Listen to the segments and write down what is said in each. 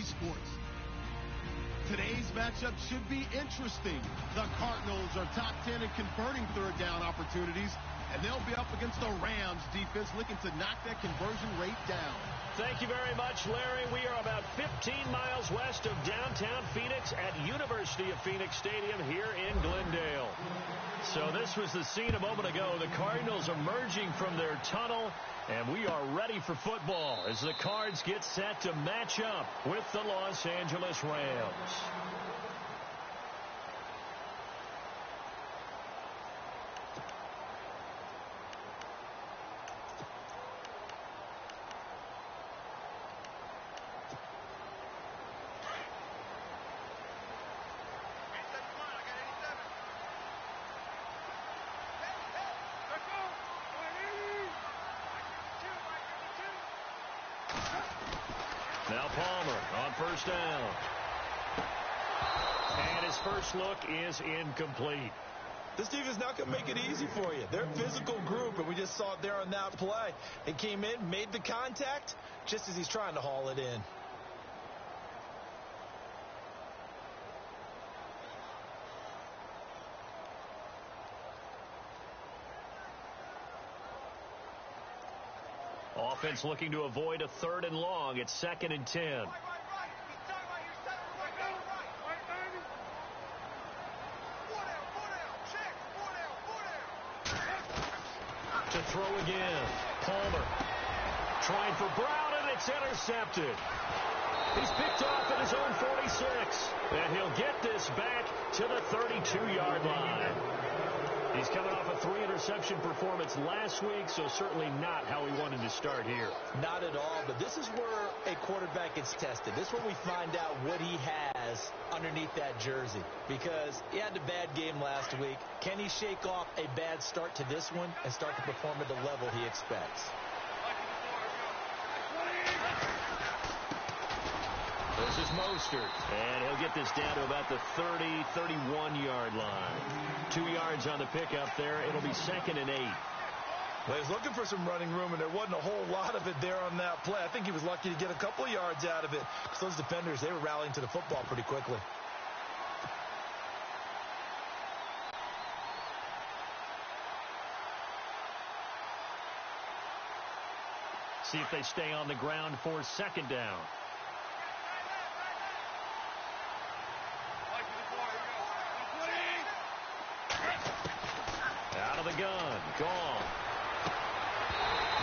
sports. Today's matchup should be interesting. The Cardinals are top 10 in converting third down opportunities, and they'll be up against the Rams defense looking to knock that conversion rate down. Thank you very much, Larry. We are about 15 miles west of downtown Phoenix at University of Phoenix Stadium here in Glendale. So this was the scene a moment ago. The Cardinals emerging from their tunnel, and we are ready for football as the Cards get set to match up with the Los Angeles Rams. Now Palmer on first down. And his first look is incomplete. This defense not going to make it easy for you. They're a physical group, and we just saw it there on that play. They came in, made the contact, just as he's trying to haul it in. Offense looking to avoid a 3rd and long. It's 2nd and 10. To throw again. Palmer trying for Brown, and it's intercepted. He's picked off at his own 46, and he'll get this back to the 32-yard line. He's coming off a 3-interception performance last week, so certainly not how he wanted to start here. Not at all, but this is where a quarterback gets tested. This is where we find out what he has underneath that jersey, because he had a bad game last week. Can he shake off a bad start to this one and start to perform at the level he expects? This is Mostert, and he'll get this down to about the 30, 31-yard line. 2 yards on the pickup there. It'll be 2nd and 8. Well, he was looking for some running room, and there wasn't a whole lot of it there on that play. I think he was lucky to get a couple of yards out of it, because those defenders, they were rallying to the football pretty quickly. See if they stay on the ground for 2nd down. Out of the gun. Gone.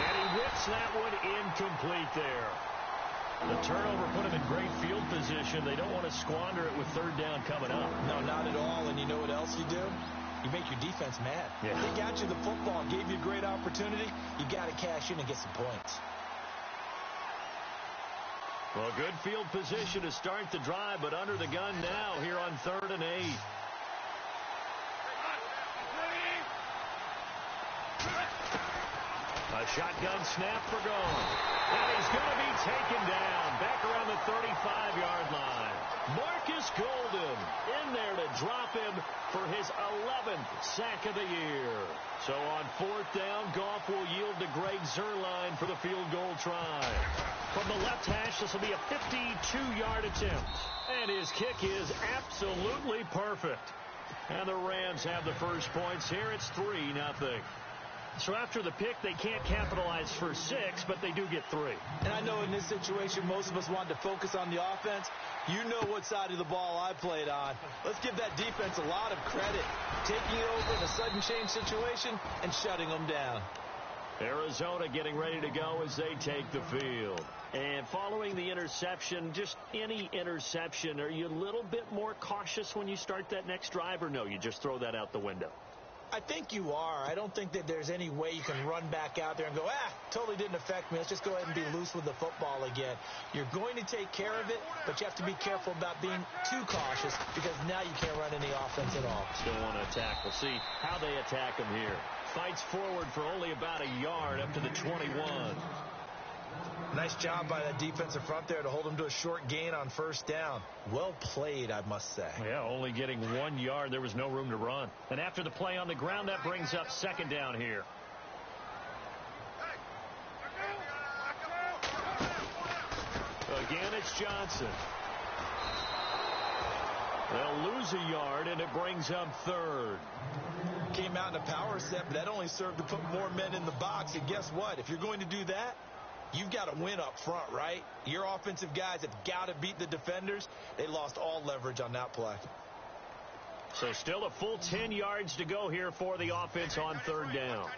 And he whips that one incomplete there. The turnover put him in great field position. They don't want to squander it with 3rd down coming up. No, not at all. And you know what else you do? You make your defense mad. Yeah. They got you the football, gave you a great opportunity. You got to cash in and get some points. Well, good field position to start the drive, but under the gun now here on 3rd and 8. A shotgun snap for goal. And he's going to be taken down back around the 35-yard line. Marcus Golden in there to drop him for his 11th sack of the year. So on 4th down, Goff will yield to Greg Zuerlein for the field goal try. From the left hash, this will be a 52-yard attempt. And his kick is absolutely perfect. And the Rams have the first points here. It's 3-0. So after the pick, they can't capitalize for 6, but they do get 3. And I know in this situation, most of us want to focus on the offense. You know what side of the ball I played on. Let's give that defense a lot of credit. Taking it over in a sudden change situation and shutting them down. Arizona getting ready to go as they take the field. And following the interception, just any interception, are you a little bit more cautious when you start that next drive, or no, you just throw that out the window? I think you are. I don't think that there's any way you can run back out there and go, totally didn't affect me. Let's just go ahead and be loose with the football again. You're going to take care of it, but you have to be careful about being too cautious, because now you can't run any offense at all. Still want to attack. We'll see how they attack him here. Fights forward for only about a yard up to the 21. Nice job by that defensive front there to hold him to a short gain on 1st down. Well played, I must say. Yeah, only getting 1 yard. There was no room to run. And after the play on the ground, that brings up 2nd down here. A Again, it's Johnson. They'll lose a yard, and it brings up third. Came out in a power set, but that only served to put more men in the box. And guess what? If you're going to do that, you've got to win up front, right? Your offensive guys have got to beat the defenders. They lost all leverage on that play. So still a full 10 yards to go here for the offense on third down.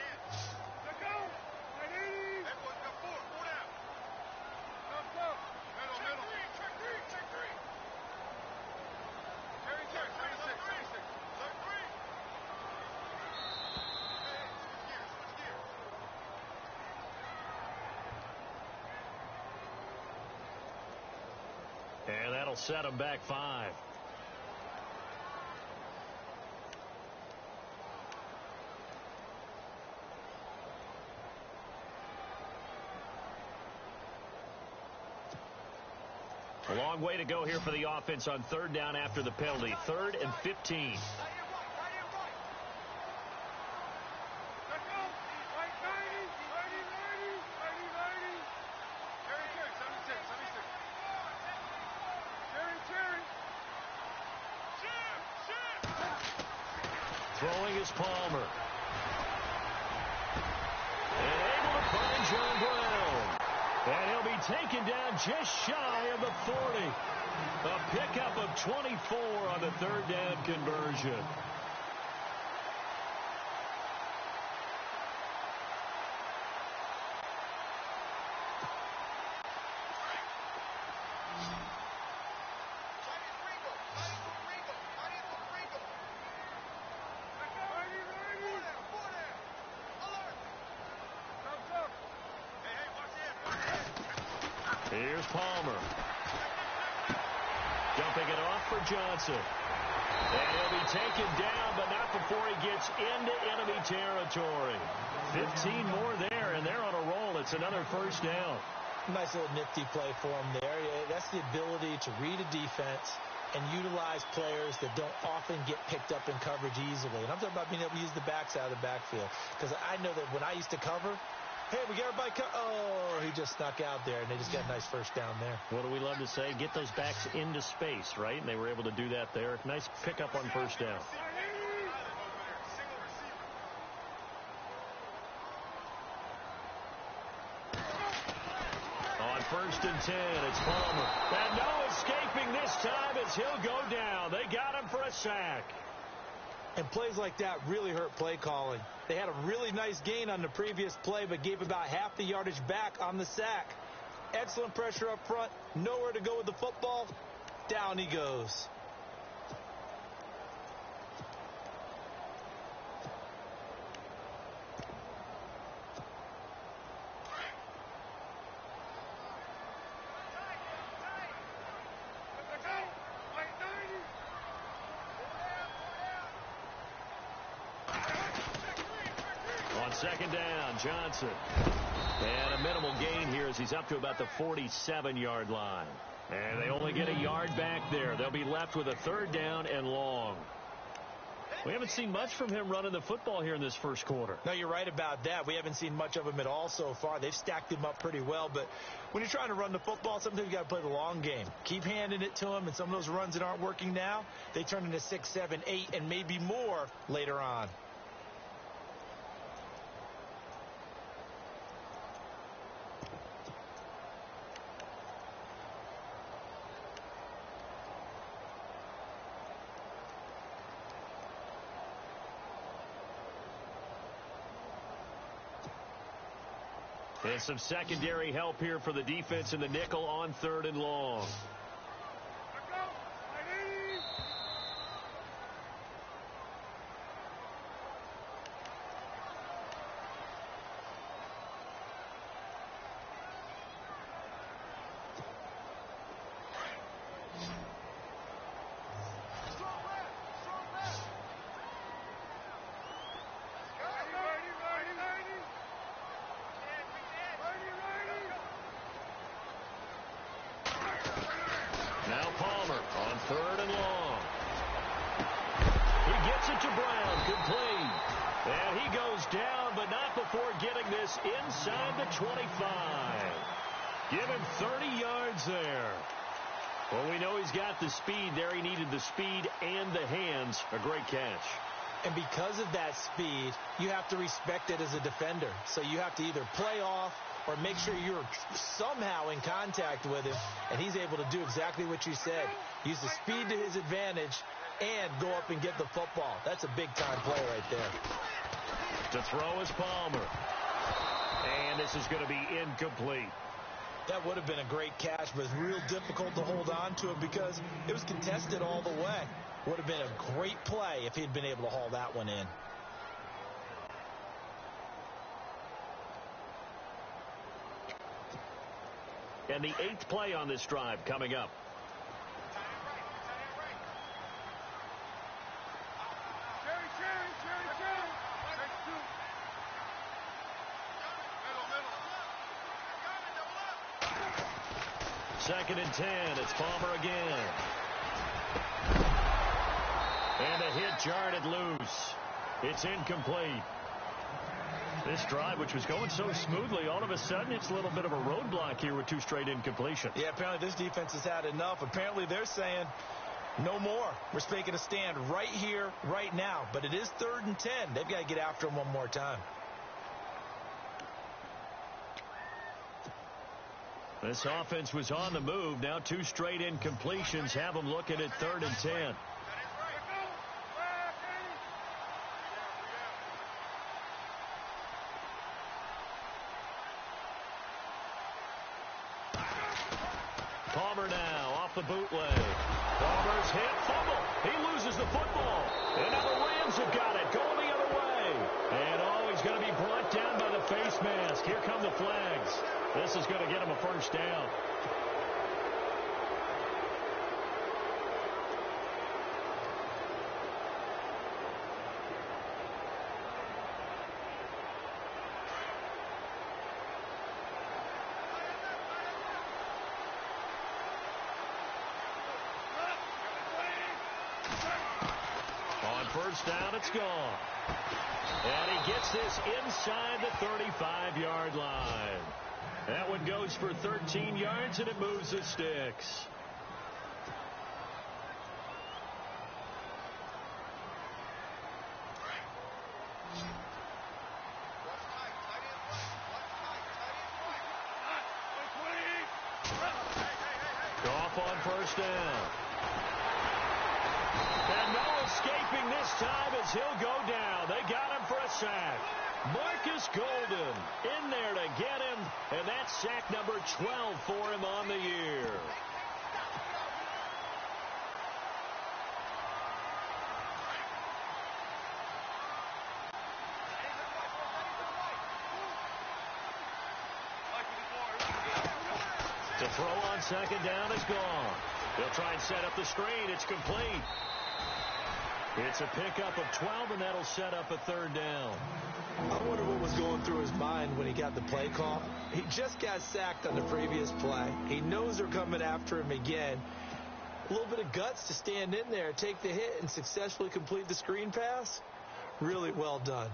And that'll set them back 5. A long way to go here for the offense on third down after the penalty. 3rd and 15. Throwing is Palmer. And able to find John Brown. And he'll be taken down just shy of the 40. A pickup of 24 on the third down conversion. Here's Palmer. Dumping it off for Johnson. And he'll be taken down, but not before he gets into enemy territory. 15 more there, and they're on a roll. It's another first down. Nice little nifty play for him there. That's the ability to read a defense and utilize players that don't often get picked up in coverage easily. And I'm talking about being able to use the backside of the backfield. Because I know that when I used to cover, hey, we got everybody. Oh, he just snuck out there, and they just got a nice first down there. What do we love to say? Get those backs into space, right? And they were able to do that there. Nice pickup on first down. On 1st and 10, it's Palmer. And no escaping this time as he'll go down. They got him for a sack. And plays like that really hurt play calling. They had a really nice gain on the previous play, but gave about half the yardage back on the sack. Excellent pressure up front. Nowhere to go with the football. Down he goes. Second down, Johnson. And a minimal gain here as he's up to about the 47-yard line. And they only get a yard back there. They'll be left with a 3rd down and long. We haven't seen much from him running the football here in this first quarter. No, you're right about that. We haven't seen much of him at all so far. They've stacked him up pretty well. But when you're trying to run the football, sometimes you got to play the long game. Keep handing it to him, and some of those runs that aren't working now, they turn into 6, 7, 8, and maybe more later on. And some secondary help here for the defense in the nickel on 3rd and long. Now Palmer on 3rd and long. He gets it to Brown, complete. And he goes down, but not before getting this inside the 25. Give him 30 yards there. Well, we know he's got the speed there. He needed the speed and the hands. A great catch. And because of that speed, you have to respect it as a defender. So you have to either play off or make sure you're somehow in contact with him. And he's able to do exactly what you said. Use the speed to his advantage and go up and get the football. That's a big-time play right there. To throw is Palmer. And this is going to be incomplete. That would have been a great catch, but it's real difficult to hold on to it because it was contested all the way. Would have been a great play if he'd been able to haul that one in. And the 8th play on this drive coming up. Second and 10. It's Palmer again. And a hit jarred loose. It's incomplete. This drive, which was going so smoothly, all of a sudden it's a little bit of a roadblock here with 2 straight incompletions. Yeah, apparently this defense has had enough. Apparently they're saying no more. We're making a stand right here, right now. But it is 3rd and 10. They've got to get after him one more time. This offense was on the move. Now 2 straight incompletions have them looking at 3rd and 10. Palmer now off the bootleg. Palmer's hit, fumble. He loses the football. And now the Rams have got it, going the other way. And he's going to be brought down by the face mask. Here come the flags. This is going to get him a first down. On first down, it's gone. And he gets this inside the 35-yard line. That one goes for 13 yards, and it moves the sticks. Goff on first down. And no escaping this time as he'll go down. They got him for a sack. Marcus Golden in there to get him, and that's sack number 12 for him on the year. The throw on second down is gone. They'll try and set up the screen. It's complete. It's a pickup of 12, and that'll set up a 3rd down. I wonder what was going through his mind when he got the play call. He just got sacked on the previous play. He knows they're coming after him again. A little bit of guts to stand in there, take the hit, and successfully complete the screen pass. Really well done.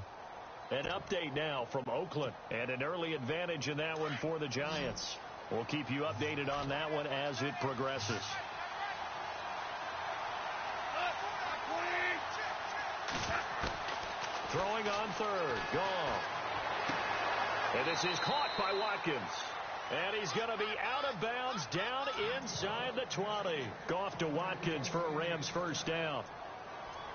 An update now from Oakland, and an early advantage in that one for the Giants. We'll keep you updated on that one as it progresses. Throwing on 3rd. Gone. And this is caught by Watkins. And he's going to be out of bounds down inside the 20. Goff to Watkins for a Rams first down.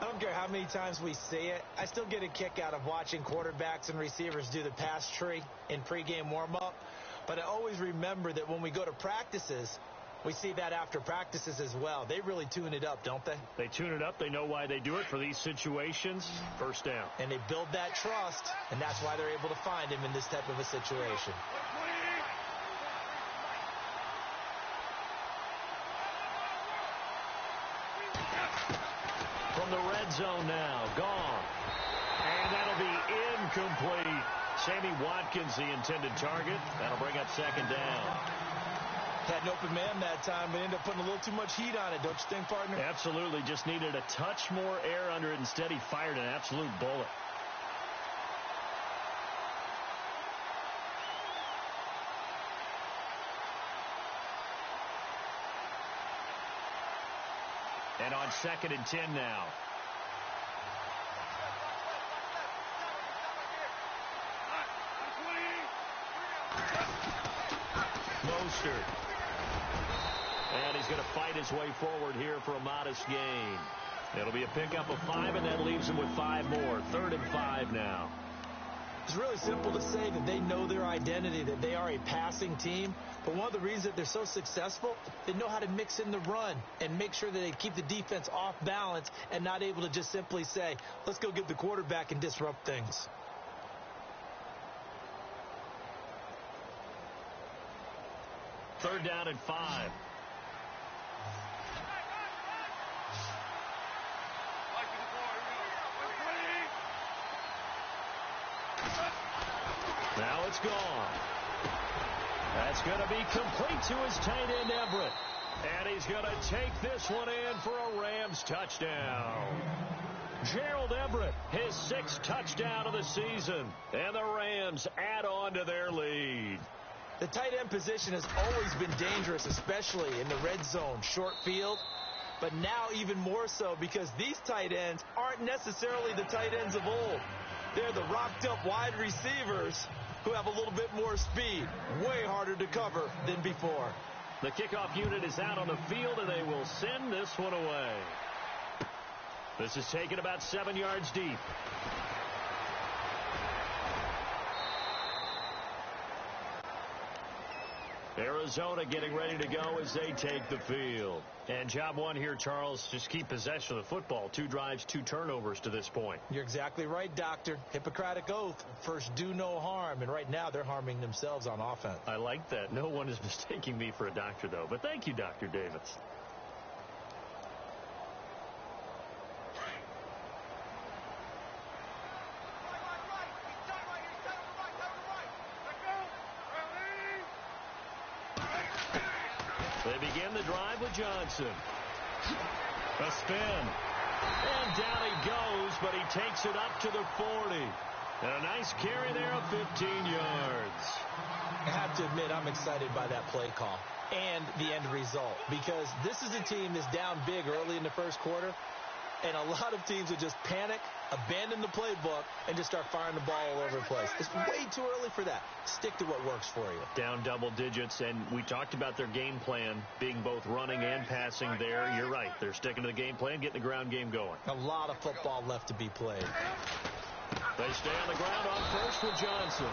I don't care how many times we see it. I still get a kick out of watching quarterbacks and receivers do the pass tree in pregame warm-up. But I always remember that when we go to practices, we see that after practices as well. They really tune it up, don't they? They tune it up. They know why they do it for these situations. First down. And they build that trust, and that's why they're able to find him in this type of a situation. From the red zone now. Gone. And that'll be incomplete. Sammy Watkins, the intended target. That'll bring up second down. Had an open man that time, but ended up putting a little too much heat on it, don't you think, partner? Absolutely. Just needed a touch more air under it. Instead, he fired an absolute bullet. And on 2nd and 10 now. Mostert. And he's going to fight his way forward here for a modest gain. It'll be a pickup of 5, and that leaves him with 5 more. 3rd and 5 now. It's really simple to say that they know their identity, that they are a passing team. But one of the reasons that they're so successful, they know how to mix in the run and make sure that they keep the defense off balance and not able to just simply say, let's go get the quarterback and disrupt things. Third down and 5. Now it's gone. That's going to be complete to his tight end, Everett. And he's going to take this one in for a Rams touchdown. Gerald Everett, his 6th touchdown of the season. And the Rams add on to their lead. The tight end position has always been dangerous, especially in the red zone, short field. But now even more so because these tight ends aren't necessarily the tight ends of old. They're the rocked-up wide receivers who have a little bit more speed. Way harder to cover than before. The kickoff unit is out on the field, and they will send this one away. This is taken about 7 yards deep. Arizona getting ready to go as they take the field. And job one here, Charles, just keep possession of the football. 2 drives, 2 turnovers to this point. You're exactly right, Doctor. Hippocratic oath. First, do no harm. And right now, they're harming themselves on offense. I like that. No one is mistaking me for a doctor, though. But thank you, Dr. Davis. They begin the drive with Johnson. A spin. And down he goes, but he takes it up to the 40. And a nice carry there of 15 yards. I have to admit, I'm excited by that play call and the end result, because this is a team that's down big early in the first quarter, and a lot of teams will just panic, abandon the playbook, and just start firing the ball all over the place. It's way too early for that. Stick to what works for you. Down double digits, and we talked about their game plan being both running and passing there. You're right. They're sticking to the game plan, getting the ground game going. A lot of football left to be played. They stay on the ground on first with Johnson.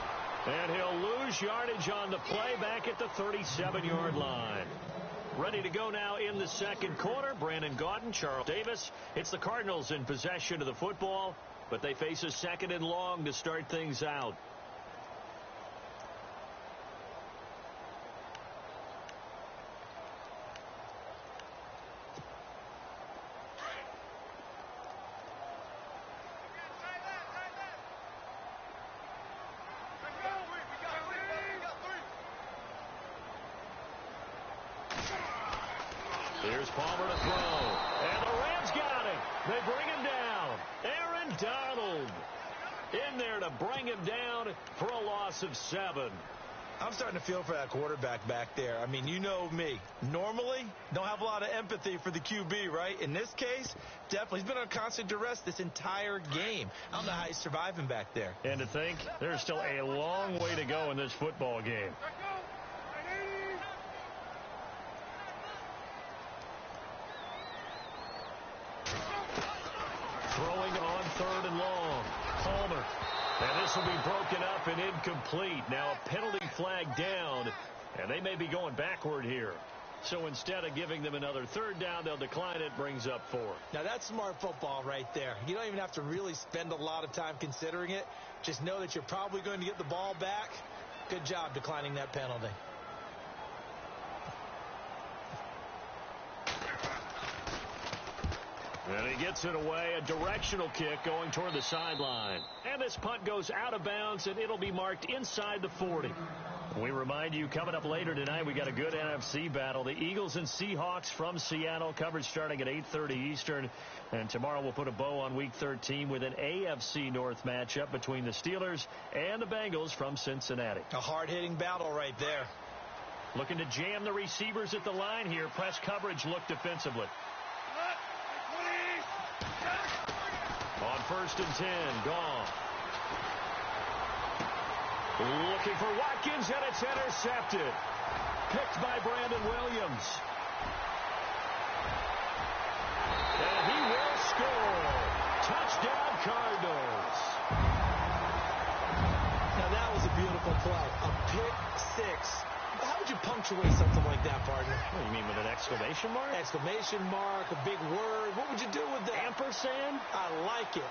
And he'll lose yardage on the play back at the 37-yard line. Ready to go now in the second quarter. Brandon Gaudin, Charles Davis. It's the Cardinals in possession of the football, but they face a 2nd and long to start things out. Here's Palmer to throw. And the Rams got him. They bring him down. Aaron Donald in there to bring him down for a loss of 7. I'm starting to feel for that quarterback back there. I mean, you know me. Normally, don't have a lot of empathy for the QB, right? In this case, definitely. He's been on constant duress this entire game. I don't know how he's surviving back there. And to think, there's still a long way to go in this football game. Throwing on 3rd and long. Palmer. And this will be broken up and incomplete. Now a penalty flag down, and they may be going backward here. So instead of giving them another 3rd down, they'll decline it. Brings up 4. Now that's smart football right there. You don't even have to really spend a lot of time considering it. Just know that you're probably going to get the ball back. Good job declining that penalty. And he gets it away, a directional kick going toward the sideline. And this punt goes out of bounds, and it'll be marked inside the 40. We remind you, coming up later tonight, we got a good NFC battle. The Eagles and Seahawks from Seattle, coverage starting at 8:30 Eastern. And tomorrow we'll put a bow on Week 13 with an AFC North matchup between the Steelers and the Bengals from Cincinnati. A hard-hitting battle right there. Looking to jam the receivers at the line here. Press coverage look defensively. first and 10. Gone. Looking for Watkins, and it's intercepted. Picked by Brandon Williams. And he will score. Touchdown, Cardinals. Now, that was a beautiful play. A pick six. How would you punctuate something like that, partner? What, you mean with an exclamation mark? Exclamation mark, a big word. What would you do with that? Ampersand? I like it.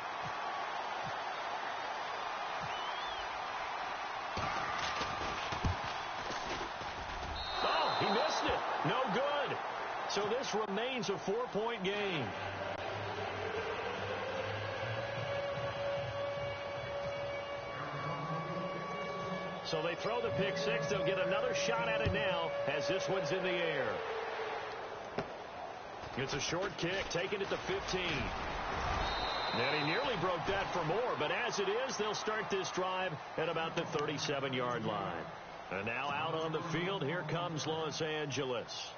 Oh, he missed it. No good. So this remains a 4-point game. So they throw the pick six. They'll get another shot at it now as this one's in the air. It's a short kick, taking it to 15. And he nearly broke that for more, but as it is, they'll start this drive at about the 37-yard line. And now out on the field, here comes Los Angeles.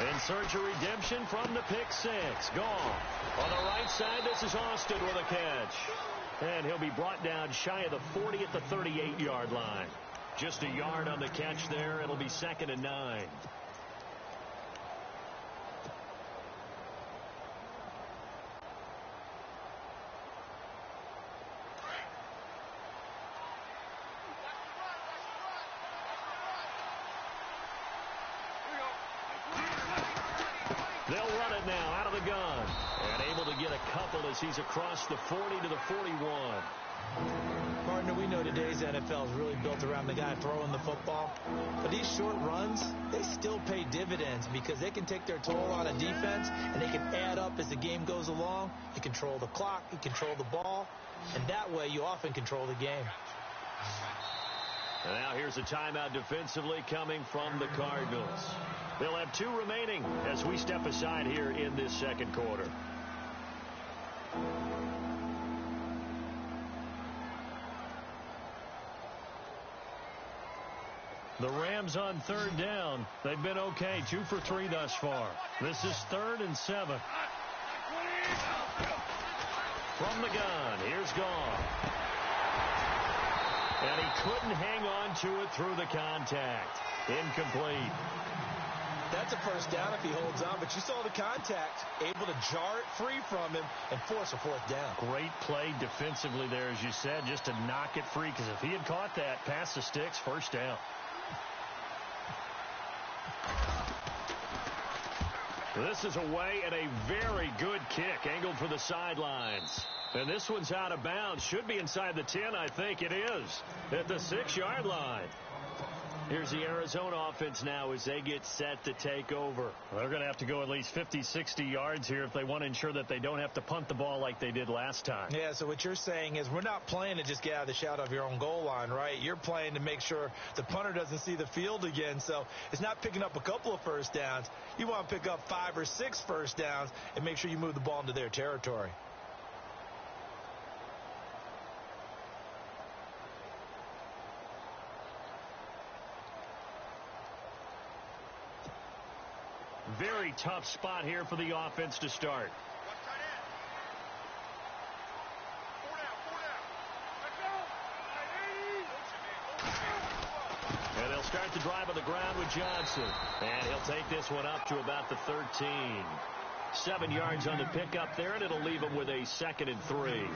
In search of redemption from the pick six. Gone. On the right side, this is Austin with a catch. And he'll be brought down shy of the 40 at the 38-yard line. Just a yard on the catch there. It'll be 2nd and 9. They'll run it now out of the gun. And able to get a couple as he's across the 40 to the 41. Partner, we know today's NFL is really built around the guy throwing the football. But these short runs, they still pay dividends because they can take their toll on a defense and they can add up as the game goes along. You control the clock, you control the ball, and that way you often control the game. And now here's a timeout defensively coming from the Cardinals. They'll have 2 remaining as we step aside here in this second quarter. The Rams on 3rd down. They've been okay. 2 for 3 thus far. This is 3rd and 7. From the gun, here's Gone. And he couldn't hang on to it through the contact. Incomplete. That's a first down if he holds on, but you saw the contact, able to jar it free from him and force a 4th down. Great play defensively there, as you said, just to knock it free, because if he had caught that, past the sticks, 1st down. This is away and a very good kick, angled for the sidelines. And this one's out of bounds. Should be inside the 10, I think it is, at the 6-yard line. Here's the Arizona offense now as they get set to take over. They're going to have to go at least 50, 60 yards here if they want to ensure that they don't have to punt the ball like they did last time. Yeah, so what you're saying is we're not playing to just get out of the shadow of your own goal line, right? You're playing to make sure the punter doesn't see the field again. So it's not picking up a couple of first downs. You want to pick up 5 or 6 first downs and make sure you move the ball into their territory. Very tough spot here for the offense to start. And they'll start the drive on the ground with Johnson. And he'll take this one up to about the 13. 7 yards on the pickup there, and it'll leave him with a 2nd and 3.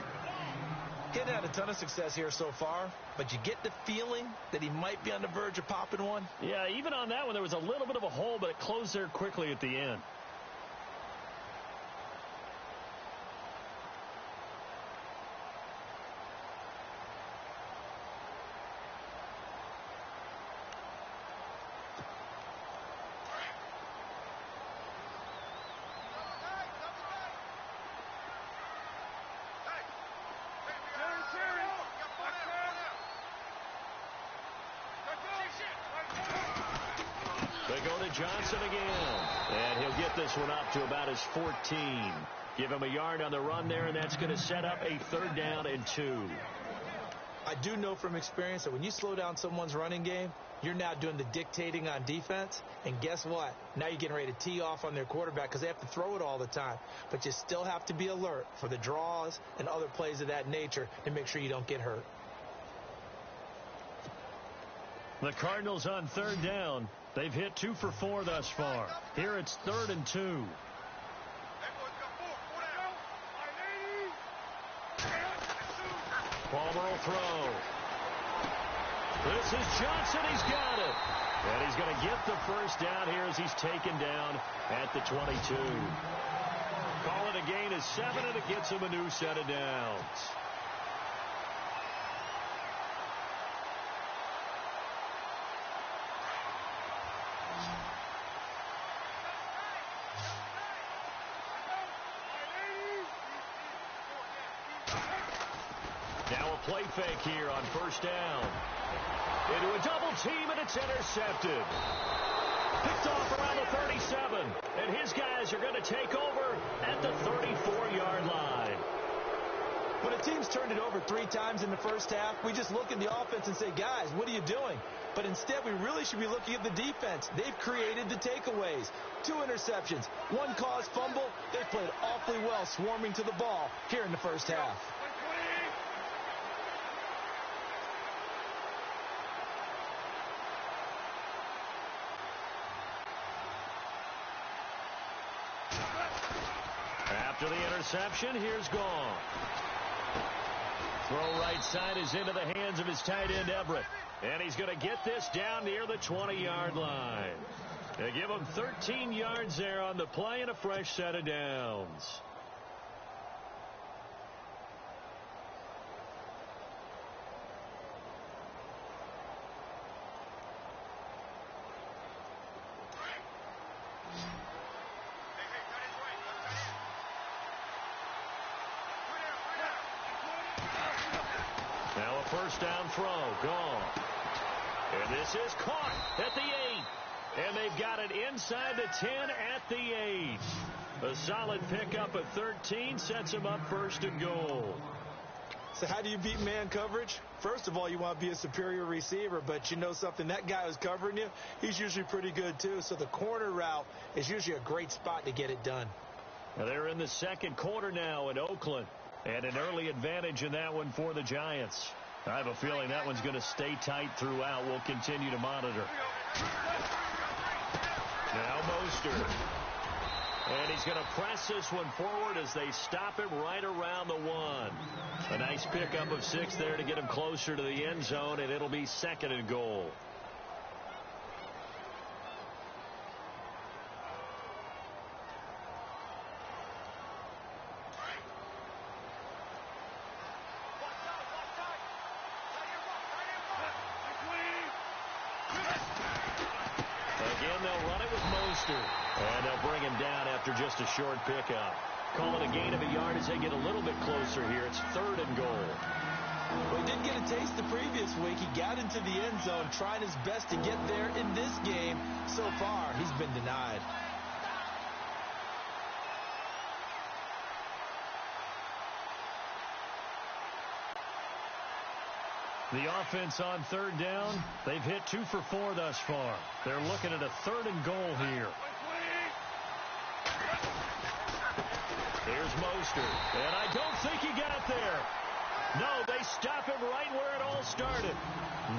He hadn't had a ton of success here so far, but you get the feeling that he might be on the verge of popping one. Yeah, even on that one, there was a little bit of a hole, but it closed there quickly at the end. Johnson again. And he'll get this one up to about his 14. Give him a yard on the run there, and that's going to set up a 3rd down and 2. I do know from experience that when you slow down someone's running game, you're now doing the dictating on defense. And guess what? Now you're getting ready to tee off on their quarterback because they have to throw it all the time. But you still have to be alert for the draws and other plays of that nature to make sure you don't get hurt. The Cardinals on 3rd down. They've hit 2 for 4 thus far. Here it's 3rd and 2. Palmer will throw. This is Johnson. He's got it. And he's going to get the 1st down here as he's taken down at the 22. Call it a gain of 7, and it gets him a new set of downs. Now a play fake here on 1st down. Into a double team, and it's intercepted. Picked off around the 37, and his guys are going to take over at the 34-yard line. When a team's turned it over 3 times in the first half, we just look at the offense and say, guys, what are you doing? But instead, we really should be looking at the defense. They've created the takeaways. 2 interceptions, 1 caused fumble. They played awfully well swarming to the ball here in the first half. After the interception, here's Gone. Throw right side is into the hands of his tight end, Everett. And he's going to get this down near the 20-yard line. They give him 13 yards there on the play and a fresh set of downs. Now a 1st down throw. Gone. And this is caught at the 8. And they've got it inside the 10 at the 8. A solid pickup of 13 sets him up 1st and goal. So how do you beat man coverage? First of all, you want to be a superior receiver, but you know something, that guy who's covering you, he's usually pretty good too. So the corner route is usually a great spot to get it done. Now they're in the 2nd quarter now in Oakland. And an early advantage in that one for the Giants. I have a feeling that one's going to stay tight throughout. We'll continue to monitor. Now Mostert. And he's going to press this one forward as they stop him right around the 1. A nice pickup of 6 there to get him closer to the end zone, and it'll be 2nd and goal. Again, they'll run it with Mostert. And they'll bring him down after just a short pickup. Call it a gain of a yard as they get a little bit closer here. It's 3rd and goal. Well, he did get a taste the previous week. He got into the end zone trying his best to get there in this game. So far, he's been denied. The offense on 3rd down, they've hit 2 for 4 thus far. They're looking at a 3rd and goal here. Here's Mostert, and I don't think he got there. No, they stop him right where it all started.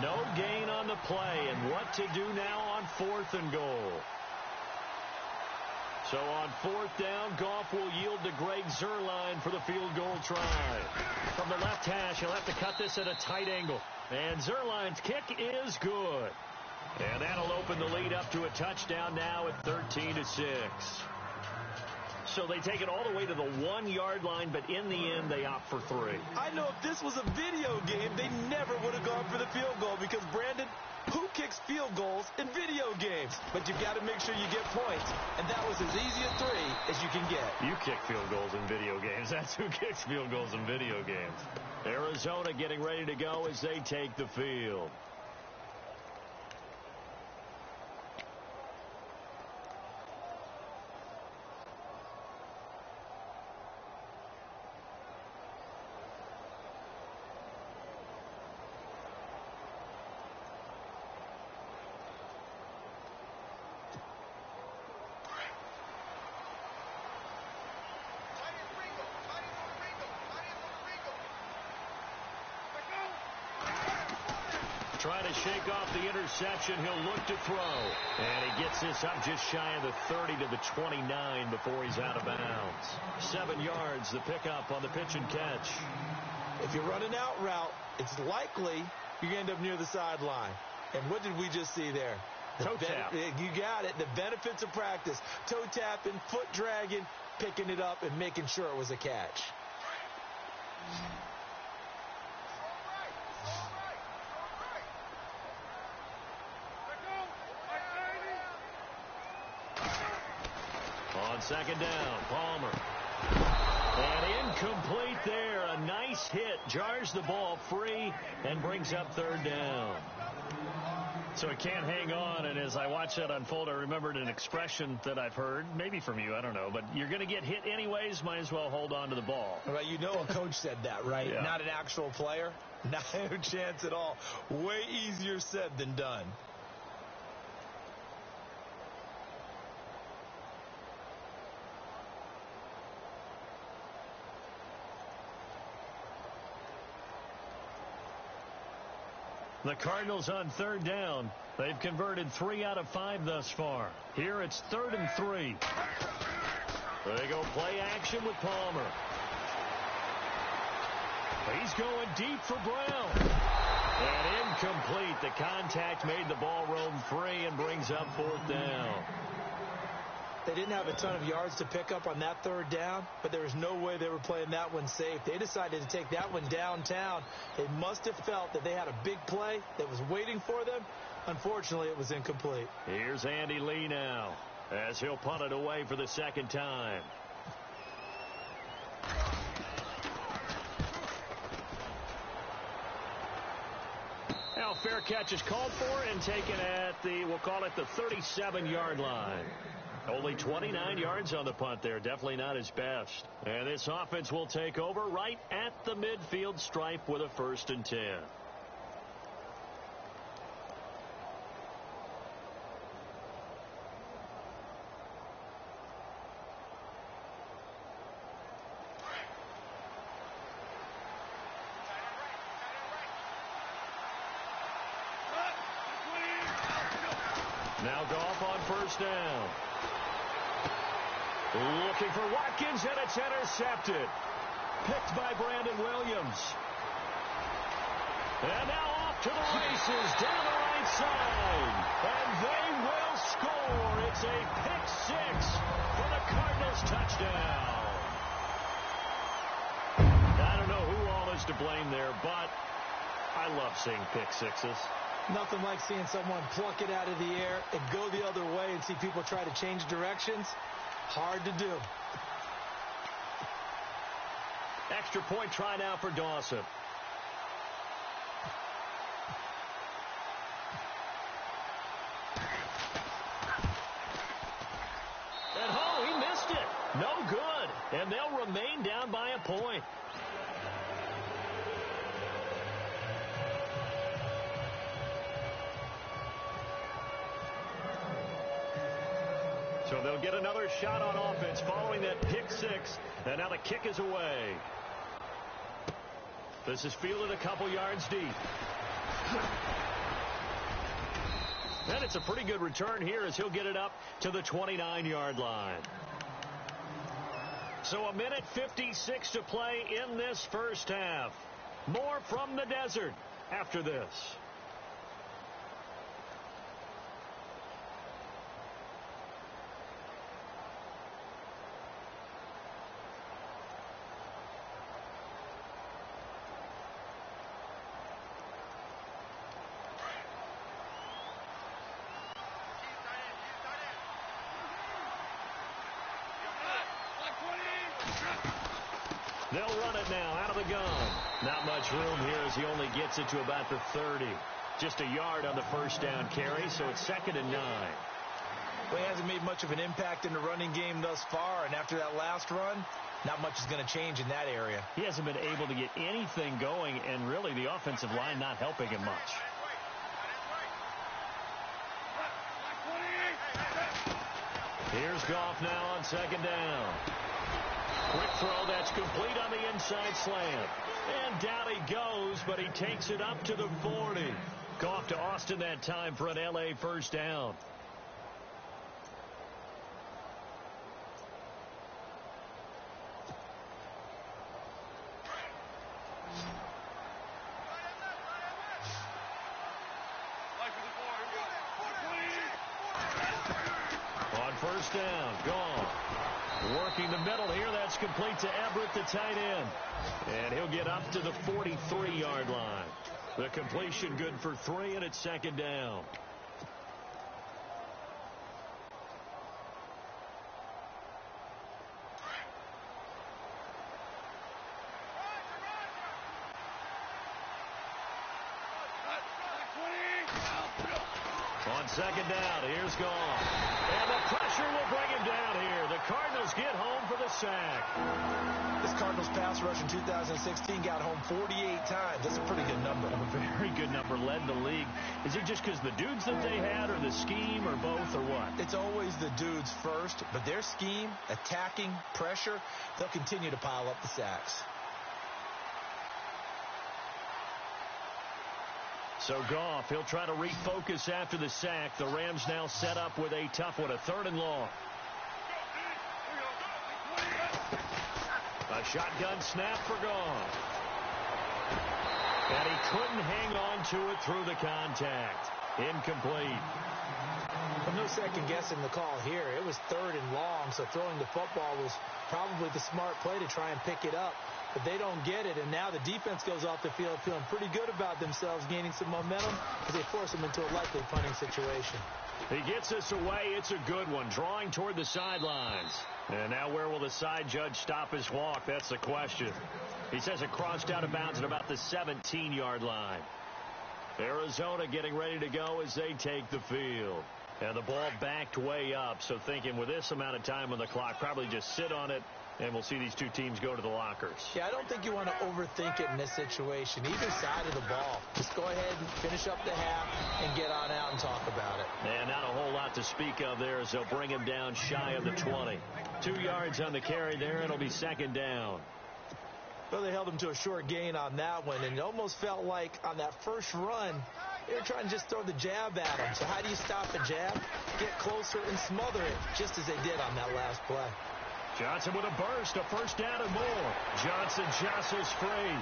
No gain on the play, and what to do now on 4th and goal. So on 4th down, Goff will yield to Greg Zuerlein for the field goal try. From the left hash, he'll have to cut this at a tight angle. And Zuerlein's kick is good. And that'll open the lead up to a touchdown now at 13-6. So they take it all the way to the 1-yard line, but in the end, they opt for 3. I know if this was a video game, they never would have gone for the field goal because, Brandon, who kicks field goals in video games? But you've got to make sure you get points, and that was as easy a 3 as you can get. You kick field goals in video games. That's who kicks field goals in video games. Arizona getting ready to go as they take the field. Trying to shake off the interception. He'll look to throw. And he gets this up just shy of the 30 to the 29 before he's out of bounds. 7 yards, the pickup on the pitch and catch. If you run an out route, it's likely you end up near the sideline. And what did we just see there? Toe tap. You got it. The benefits of practice. Toe tapping, foot dragging, picking it up, and making sure it was a catch. On second down, Palmer. And incomplete there. A nice hit. Jars the ball free and brings up third down. So it can't hang on, and as I watched that unfold, I remembered an expression that I've heard, maybe from you, I don't know, but you're going to get hit anyways, might as well hold on to the ball. Well, you know a coach said that, right? Yeah. Not an actual player. Not a chance at all. Way easier said than done. The Cardinals on third down. They've converted 3 out of 5 thus far. Here it's 3rd and 3. They go play action with Palmer. He's going deep for Brown. And incomplete. The contact made the ball roam free and brings up 4th down. They didn't have a ton of yards to pick up on that 3rd down, but there was no way they were playing that one safe. They decided to take that one downtown. They must have felt that they had a big play that was waiting for them. Unfortunately, it was incomplete. Here's Andy Lee now as he'll punt it away for the 2nd time. Now, fair catch is called for and taken at the, we'll call it the 37-yard line. Only 29 yards on the punt there. Definitely not his best. And this offense will take over right at the midfield stripe with a 1st and 10. Now Goff on 1st down. Looking for Watkins, and it's intercepted. Picked by Brandon Williams. And now off to the races down the right side. And they will score. It's a pick 6 for the Cardinals touchdown. I don't know who all is to blame there, but I love seeing pick 6s. Nothing like seeing someone pluck it out of the air and go the other way and see people try to change directions. Hard to do. Extra point try now for Dawson. And he missed it. No good. And they'll remain down by a point. So they'll get another shot on offense following that pick 6. And now the kick is away. This is fielded a couple yards deep. And it's a pretty good return here as he'll get it up to the 29-yard line. So 1:56 to play in this first half. More from the desert after this. They'll run it now out of the gun. Not much room here as he only gets it to about the 30. Just a yard on the 1st down carry, so it's 2nd and 9. Well, he hasn't made much of an impact in the running game thus far, and after that last run, not much is going to change in that area. He hasn't been able to get anything going, and really the offensive line not helping him much. Here's Goff now on 2nd down. Quick throw that's complete on the inside slant. And down he goes, but he takes it up to the 40. Goff to Austin that time for an L.A. first down. On first down, Goff. Working the middle here. That's complete to Everett, the tight end. And he'll get up to the 43-yard line. The completion good for 3, and it's second down. On second down, here's Goff. And the pressure will bring him down here. The Cardinals get home for the sack. This Cardinals pass rush in 2016 got home 48 times. That's a pretty good number. A very good number, led the league. Is it just because the dudes that they had, or the scheme, or both, or what? It's always the dudes first, but their scheme, attacking, pressure, they'll continue to pile up the sacks. So Goff, he'll try to refocus after the sack. The Rams now set up with a tough one, a 3rd and long. A shotgun snap for Goff. And he couldn't hang on to it through the contact. Incomplete. Well, no second guessing the call here. It was 3rd and long, so throwing the football was probably the smart play to try and pick it up. But they don't get it, and now the defense goes off the field feeling pretty good about themselves, gaining some momentum as they force them into a likely punting situation. He gets us away. It's a good one, drawing toward the sidelines. And now where will the side judge stop his walk? That's the question. He says it crossed out of bounds at about the 17-yard line. Arizona getting ready to go as they take the field. And the ball backed way up, so thinking with this amount of time on the clock, probably just sit on it, and we'll see these two teams go to the lockers. Yeah, I don't think you want to overthink it in this situation. Either side of the ball. Just go ahead and finish up the half and get on out and talk about it. And not a whole lot to speak of there as they'll bring him down shy of the 20. 2 yards on the carry there. It'll be second down. Well, they held him to a short gain on that one, and it almost felt like on that first run, they were trying to just throw the jab at him. So how do you stop a jab? Get closer and smother it, just as they did on that last play. Johnson with a burst, a first down and more. Johnson jostles free.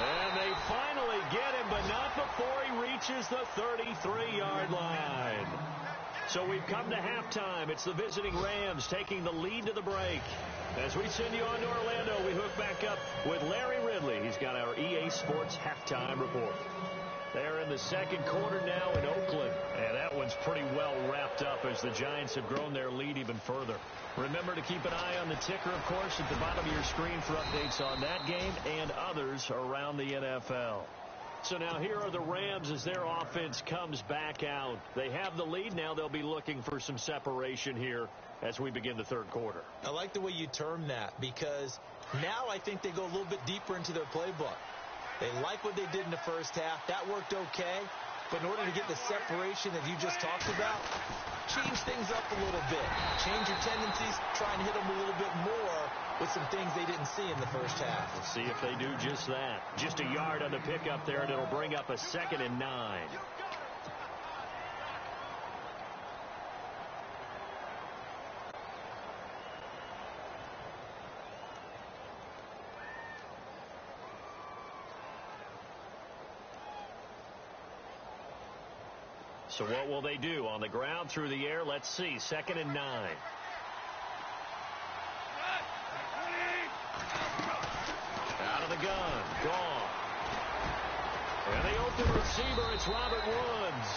And they finally get him, but not before he reaches the 33-yard line. So we've come to halftime. It's the visiting Rams taking the lead to the break. As we send you on to Orlando, we hook back up with Larry Ridley. He's got our EA Sports halftime report. They're in the second quarter now in Oakland, and that one's pretty well wrapped up as the Giants have grown their lead even further. Remember to keep an eye on the ticker, of course, at the bottom of your screen for updates on that game and others around the NFL. So now here are the Rams as their offense comes back out. They have the lead. Now they'll be looking for some separation here as we begin the third quarter. I like the way you term that, because now I think they go a little bit deeper into their playbook. They like what they did in the first half. That worked okay. But in order to get the separation that you just talked about, change things up a little bit. Change your tendencies. Try and hit them a little bit more with some things they didn't see in the first half. Let's see if they do just that. Just a yard on the pickup there, and it'll bring up a 2nd and 9. So what will they do? On the ground, through the air, let's see. 2nd and 9. Out of the gun. Gone. And the open receiver, it's Robert Woods.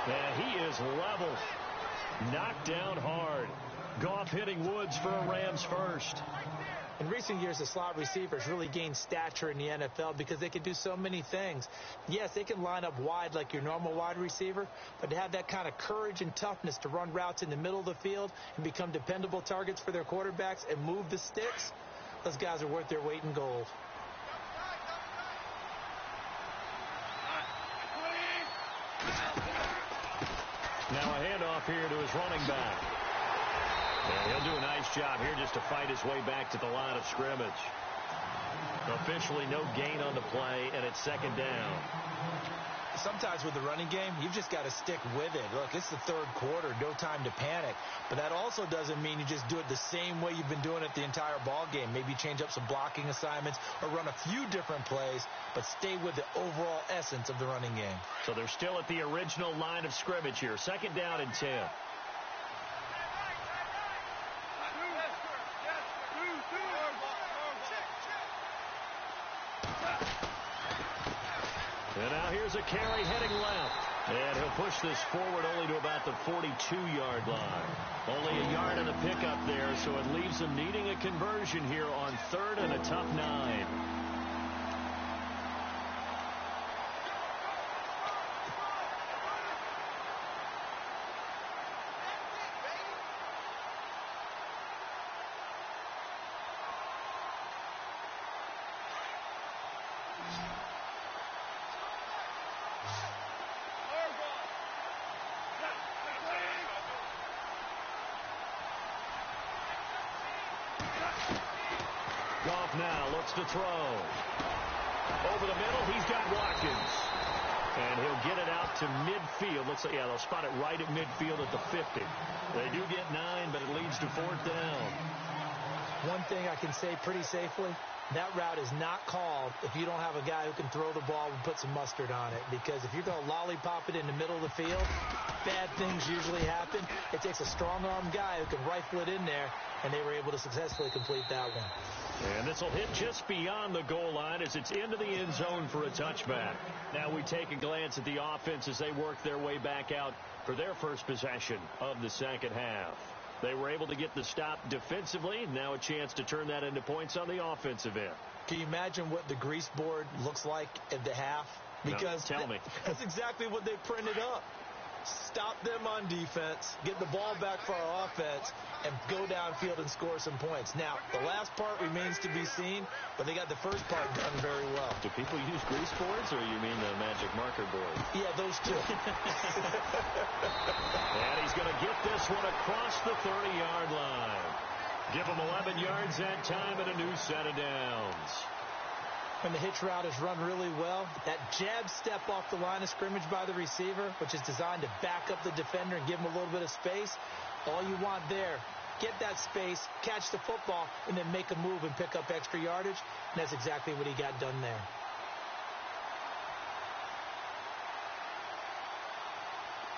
And he is level. Knocked down hard. Goff hitting Woods for a Rams first. In recent years, the slot receivers really gained stature in the NFL because they can do so many things. Yes, they can line up wide like your normal wide receiver, but to have that kind of courage and toughness to run routes in the middle of the field and become dependable targets for their quarterbacks and move the sticks, those guys are worth their weight in gold. Now a handoff here to his running back. And he'll do a nice job here just to fight his way back to the line of scrimmage. The Officially no gain on the play, and it's second down. Sometimes with the running game, you've just got to stick with it. Look, it's the third quarter, no time to panic. But that also doesn't mean you just do it the same way you've been doing it the entire ball game. Maybe change up some blocking assignments or run a few different plays, but stay with the overall essence of the running game. So they're still at the original line of scrimmage here. Second down and 10. And now here's a carry heading left. And he'll push this forward only to about the 42-yard line. Only a yard and a pickup there, so it leaves him needing a conversion here on third and a tough 9. Goff now looks to throw. Over the middle, he's got Watkins. And he'll get it out to midfield. Looks like, yeah, they'll spot it right at midfield at the 50. They do get 9, but it leads to fourth down. One thing I can say pretty safely, that route is not called if you don't have a guy who can throw the ball and put some mustard on it. Because if you're going to lollipop it in the middle of the field, bad things usually happen. It takes a strong-arm guy who can rifle it in there, and they were able to successfully complete that one. And this will hit just beyond the goal line as it's into the end zone for a touchback. Now we take a glance at the offense as they work their way back out for their first possession of the second half. They were able to get the stop defensively. Now a chance to turn that into points on the offensive end. Can you imagine what the grease board looks like at the half? Because no, tell me. That's exactly what they printed up. Stop them on defense, get the ball back for our offense, and go downfield and score some points. Now, the last part remains to be seen, but they got the first part done very well. Do people use grease boards, or you mean the magic marker board? Yeah, those two. And he's going to get this one across the 30-yard line. Give him 11 yards that time and a new set of downs. When the hitch route is run really well, that jab step off the line of scrimmage by the receiver, which is designed to back up the defender and give him a little bit of space, all you want there, get that space, catch the football, and then make a move and pick up extra yardage. And that's exactly what he got done there.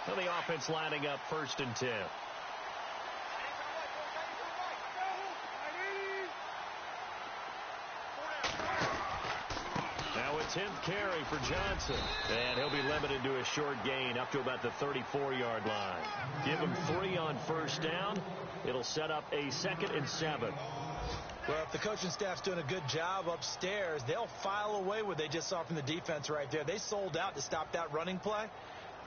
So the offense lining up first and 10. Now a 10th carry for Johnson. And he'll be limited to a short gain up to about the 34-yard line. Give him 3 on first down. It'll set up a 2nd and 7. Well, if the coaching staff's doing a good job upstairs, they'll file away what they just saw from the defense right there. They sold out to stop that running play.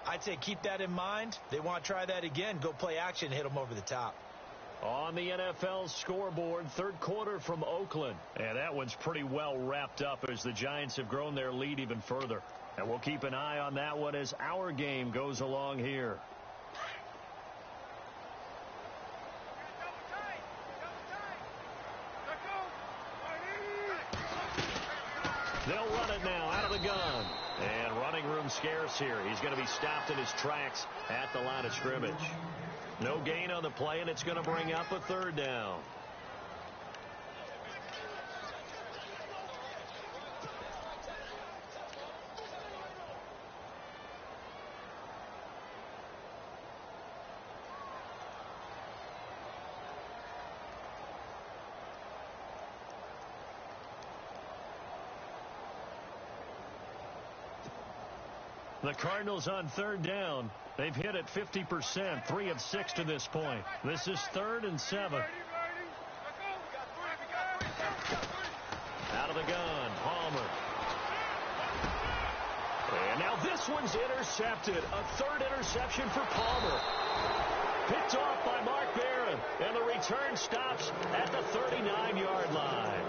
I'd say keep that in mind. They want to try that again. Go play action and hit them over the top. On the NFL scoreboard, third quarter from Oakland. And that one's pretty well wrapped up as the Giants have grown their lead even further. And we'll keep an eye on that one as our game goes along here. They'll run it now out of the gun. And running room scarce here. He's going to be stopped in his tracks at the line of scrimmage. No gain on the play, and it's going to bring up a 3rd down. The Cardinals on 3rd down. They've hit it 50%, 3 of 6 to this point. This is 3rd and 7. Out of the gun, Palmer. And now this one's intercepted. A 3rd interception for Palmer. Picked off by Mark Barron. And the return stops at the 39-yard line.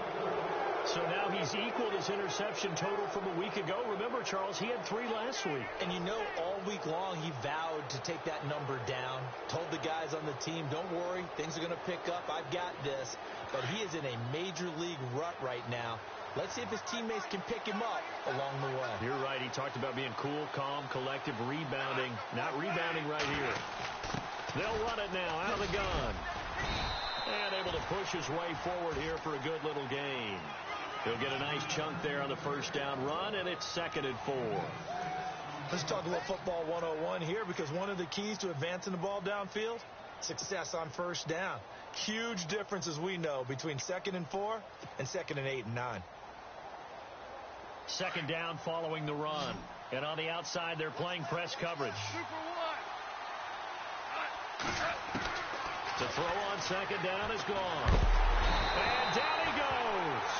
So now he's equaled his interception total from a week ago. Remember, Charles, he had 3 last week. And you know, all week long he vowed to take that number down. Told the guys on the team, don't worry, things are going to pick up. I've got this. But he is in a major league rut right now. Let's see if his teammates can pick him up along the way. You're right. He talked about being cool, calm, collective, rebounding. Not rebounding right here. They'll run it now out of the gun. And able to push his way forward here for a good little gain. He'll get a nice chunk there on the first down run, and it's 2nd and 4. Let's talk about football 101 here, because one of the keys to advancing the ball downfield, success on first down. Huge difference, as we know, between 2nd and 4 and 2nd and 8 and 9. 2nd down following the run. And on the outside, they're playing press coverage. To throw on 2nd down is gone. And down he goes.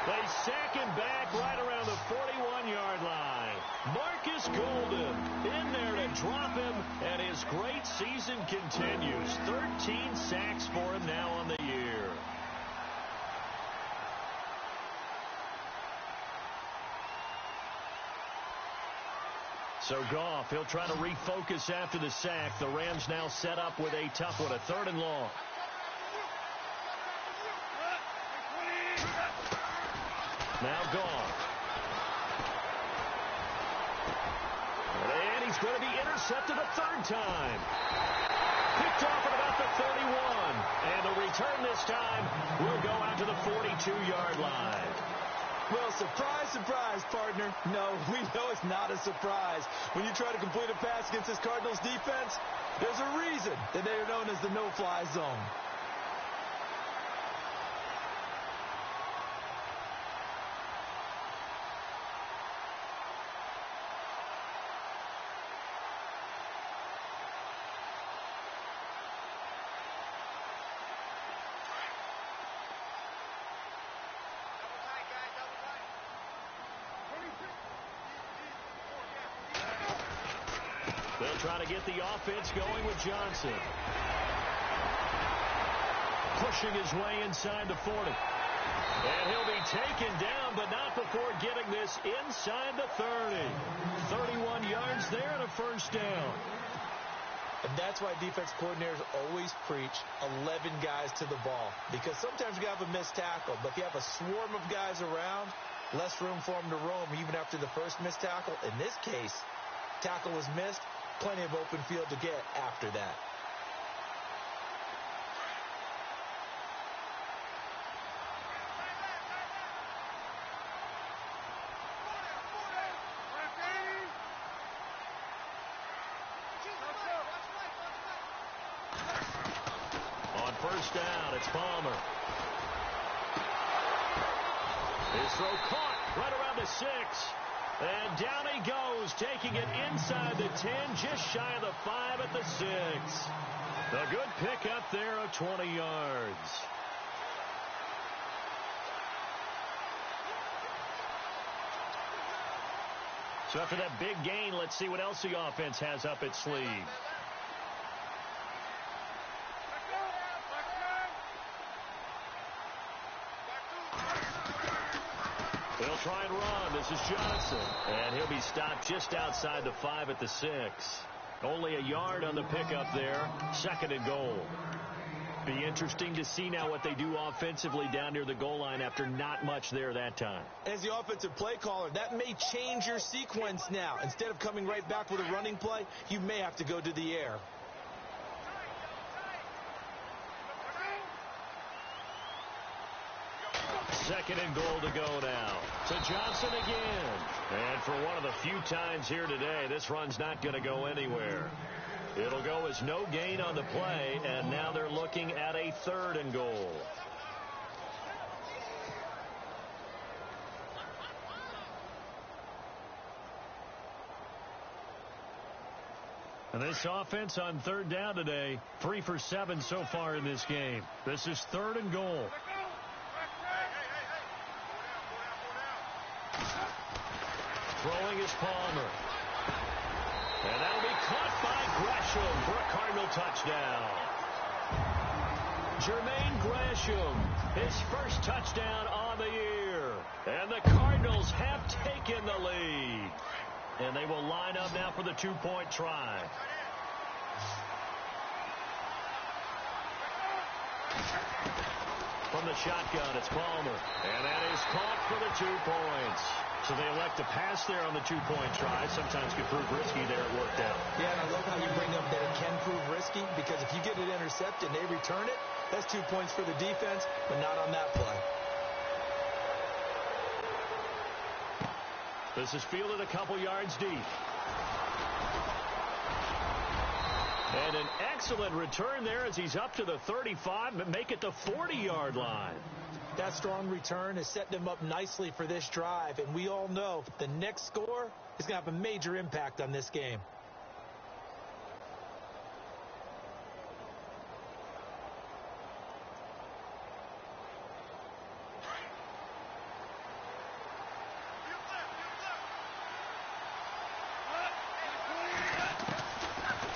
They sack him back right around the 41-yard line. Marcus Golden in there to drop him, and his great season continues. 13 sacks for him now on the year. So Goff, he'll try to refocus after the sack. The Rams now set up with a tough one, a 3rd and long. Now Goff. And he's going to be intercepted a 3rd time. Picked off at about the 31. And the return this time will go out to the 42-yard line. Well, surprise, surprise, partner. No, we know it's not a surprise. When you try to complete a pass against this Cardinals defense, there's a reason that they are known as the no-fly zone. They'll try to get the offense going with Johnson. Pushing his way inside the 40. And he'll be taken down, but not before getting this inside the 30. 31 yards there and a first down. And that's why defense coordinators always preach 11 guys to the ball. Because sometimes you have a missed tackle, but if you have a swarm of guys around, less room for them to roam even after the first missed tackle. In this case, tackle was missed. Plenty of open field to get after that. On first down, it's Palmer. His throw caught right around the 6. And down he goes, taking it inside the 10, just shy of the 5 at the 6. A good pickup there of 20 yards. So after that big gain, let's see what else the offense has up its sleeve. They'll try and run. This is Johnson. And he'll be stopped just outside the 5 at the 6. Only a yard on the pickup there. 2nd and goal. Be interesting to see now what they do offensively down near the goal line after not much there that time. As the offensive play caller, that may change your sequence now. Instead of coming right back with a running play, you may have to go to the air. Second and goal to go now. To Johnson again. And for one of the few times here today, this run's not going to go anywhere. It'll go as no gain on the play, and now they're looking at a 3rd and goal. And this offense on 3rd down today, 3 for 7 so far in this game. This is 3rd and goal. Throwing is Palmer. And that'll be caught by Gresham for a Cardinal touchdown. Jermaine Gresham, his first touchdown on the year. And they will line up now for the two-point try. From the shotgun, it's Palmer. And that is caught for the 2 points. So they elect to pass there on the two-point try. Sometimes can prove risky there. It worked out. Yeah, and I love how you bring up that it can prove risky, because if you get it intercepted and they return it, that's 2 points for the defense, but not on that play. This is fielded a couple yards deep. And an excellent return there as he's up to the 35, but make it the 40-yard line. That strong return is setting them up nicely for this drive, and we all know the next score is going to have a major impact on this game.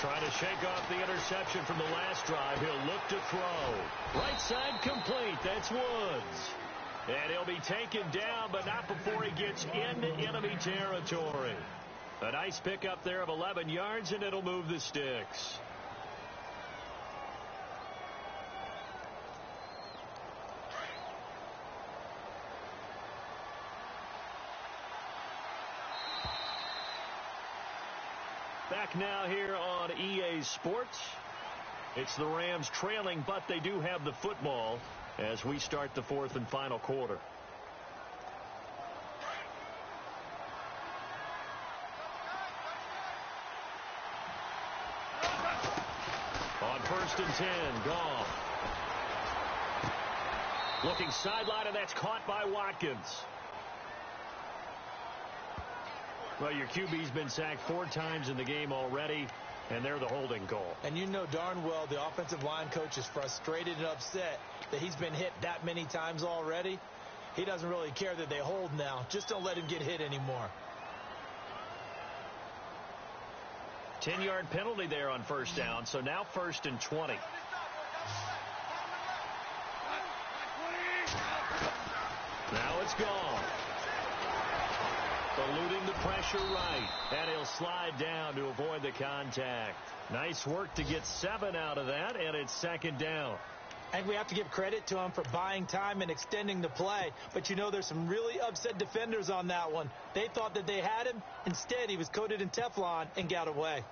Trying to shake off the interception from the last drive. He'll look to throw. Right side complete. That's Woods. And he'll be taken down, but not before he gets into enemy territory. A nice pickup there of 11 yards, and it'll move the sticks. Back now here on EA Sports. It's the Rams trailing, but they do have the football as we start the fourth and final quarter. On 1st and 10, Goff. Looking sideline, and that's caught by Watkins. Well, your QB's been sacked 4 times in the game already, and they're the holding call. And you know darn well the offensive line coach is frustrated and upset that he's been hit that many times already. He doesn't really care that they hold now. Just don't let him get hit anymore. 10-yard penalty there on 1st down, so now 1st and 20. Now it's gone. Eluding the pressure right, and he'll slide down to avoid the contact. Nice work to get 7 out of that, and it's 2nd down. And we have to give credit to him for buying time and extending the play. But you know there's some really upset defenders on that one. They thought that they had him. Instead, he was coated in Teflon and got away.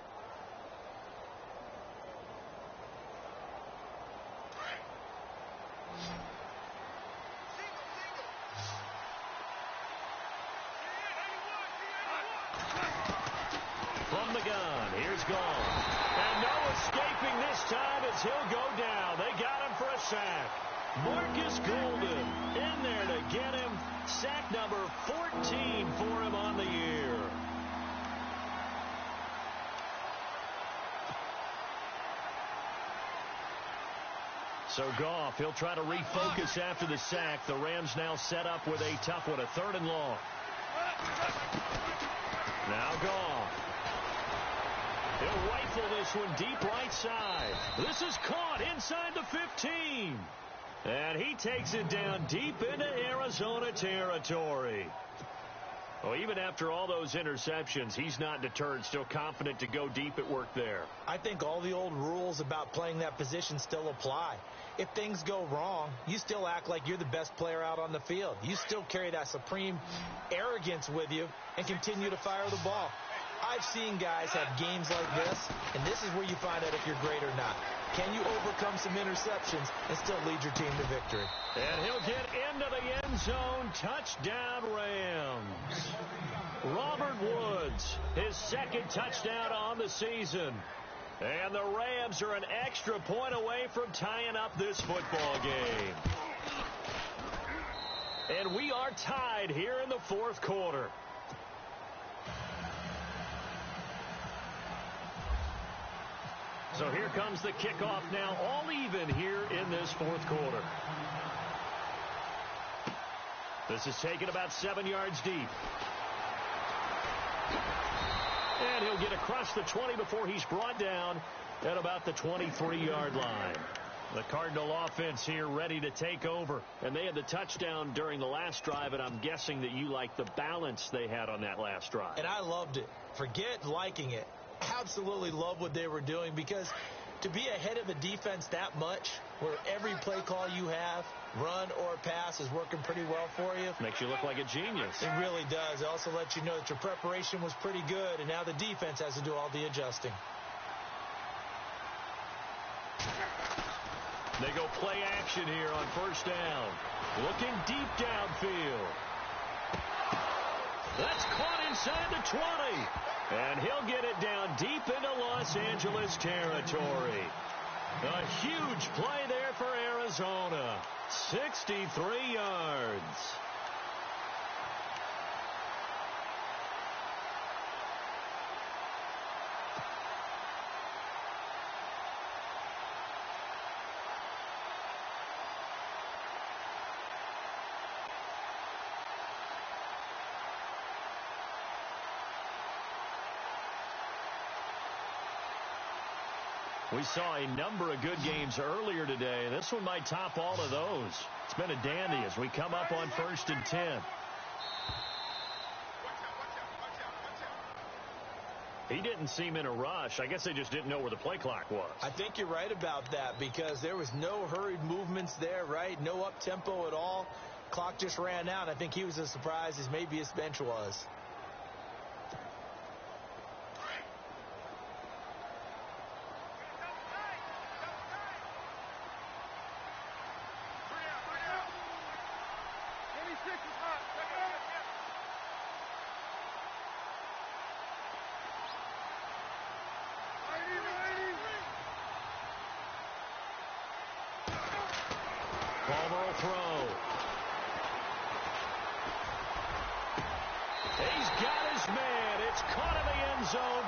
From the gun, here's Goff. And no escaping this time as he'll go down. They got him for a sack. Marcus Golden in there to get him. Sack number 14 for him on the year. So Goff, he'll try to refocus after the sack. The Rams now set up with a tough one, a 3rd and long. Now Goff. He'll rifle this one deep right side. This is caught inside the 15. And he takes it down deep into Arizona territory. Well, even after all those interceptions, he's not deterred, still confident to go deep at work there. I think all the old rules about playing that position still apply. If things go wrong, you still act like you're the best player out on the field. You still carry that supreme arrogance with you and continue to fire the ball. I've seen guys have games like this, and this is where you find out if you're great or not. Can you overcome some interceptions and still lead your team to victory? And he'll get into the end zone. Touchdown, Rams. Robert Woods, his 2nd touchdown on the season. And the Rams are an extra point away from tying up this football game. And we are tied here in the 4th quarter. So here comes the kickoff now, all even here in this 4th quarter. This is taken about 7 yards deep. And he'll get across the 20 before he's brought down at about the 23-yard line. The Cardinal offense here ready to take over. And they had the touchdown during the last drive, and I'm guessing that you like the balance they had on that last drive. And I loved it. Forget liking it. Absolutely love what they were doing, because to be ahead of a defense that much, where every play call you have, run or pass, is working pretty well for you. Makes you look like a genius. It really does. It also lets you know that your preparation was pretty good, and now the defense has to do all the adjusting. They go play action here on first down. Looking deep downfield. That's caught inside the 20. And he'll get it down deep into Los Angeles territory. A huge play there for Arizona. 63 yards. We saw a number of good games earlier today. This one might top all of those. It's been a dandy as we come up on 1st and 10. He didn't seem in a rush. I guess they just didn't know where the play clock was. I think you're right about that, because there was no hurried movements there, right? No up-tempo at all. Clock just ran out. I think he was as surprised as maybe his bench was.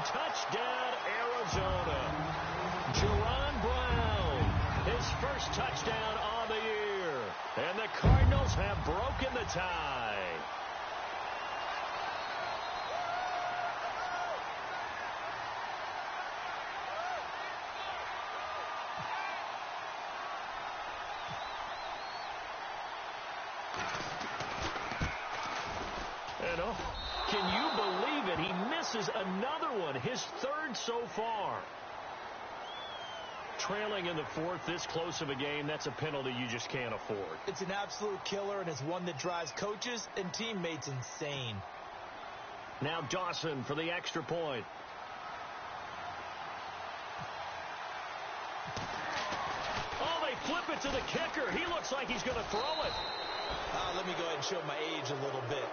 Touchdown, Arizona. Jerron Brown, his first touchdown on the year. And the Cardinals have broken the tie. And can you believe it? He misses another one, his third so far. Trailing in the fourth, this close of a game, that's a penalty you just can't afford. It's an absolute killer, and it's one that drives coaches and teammates insane. Now Dawson for the extra point. Oh, they flip it to the kicker. He looks like he's going to throw it. Let me go ahead and show my age a little bit.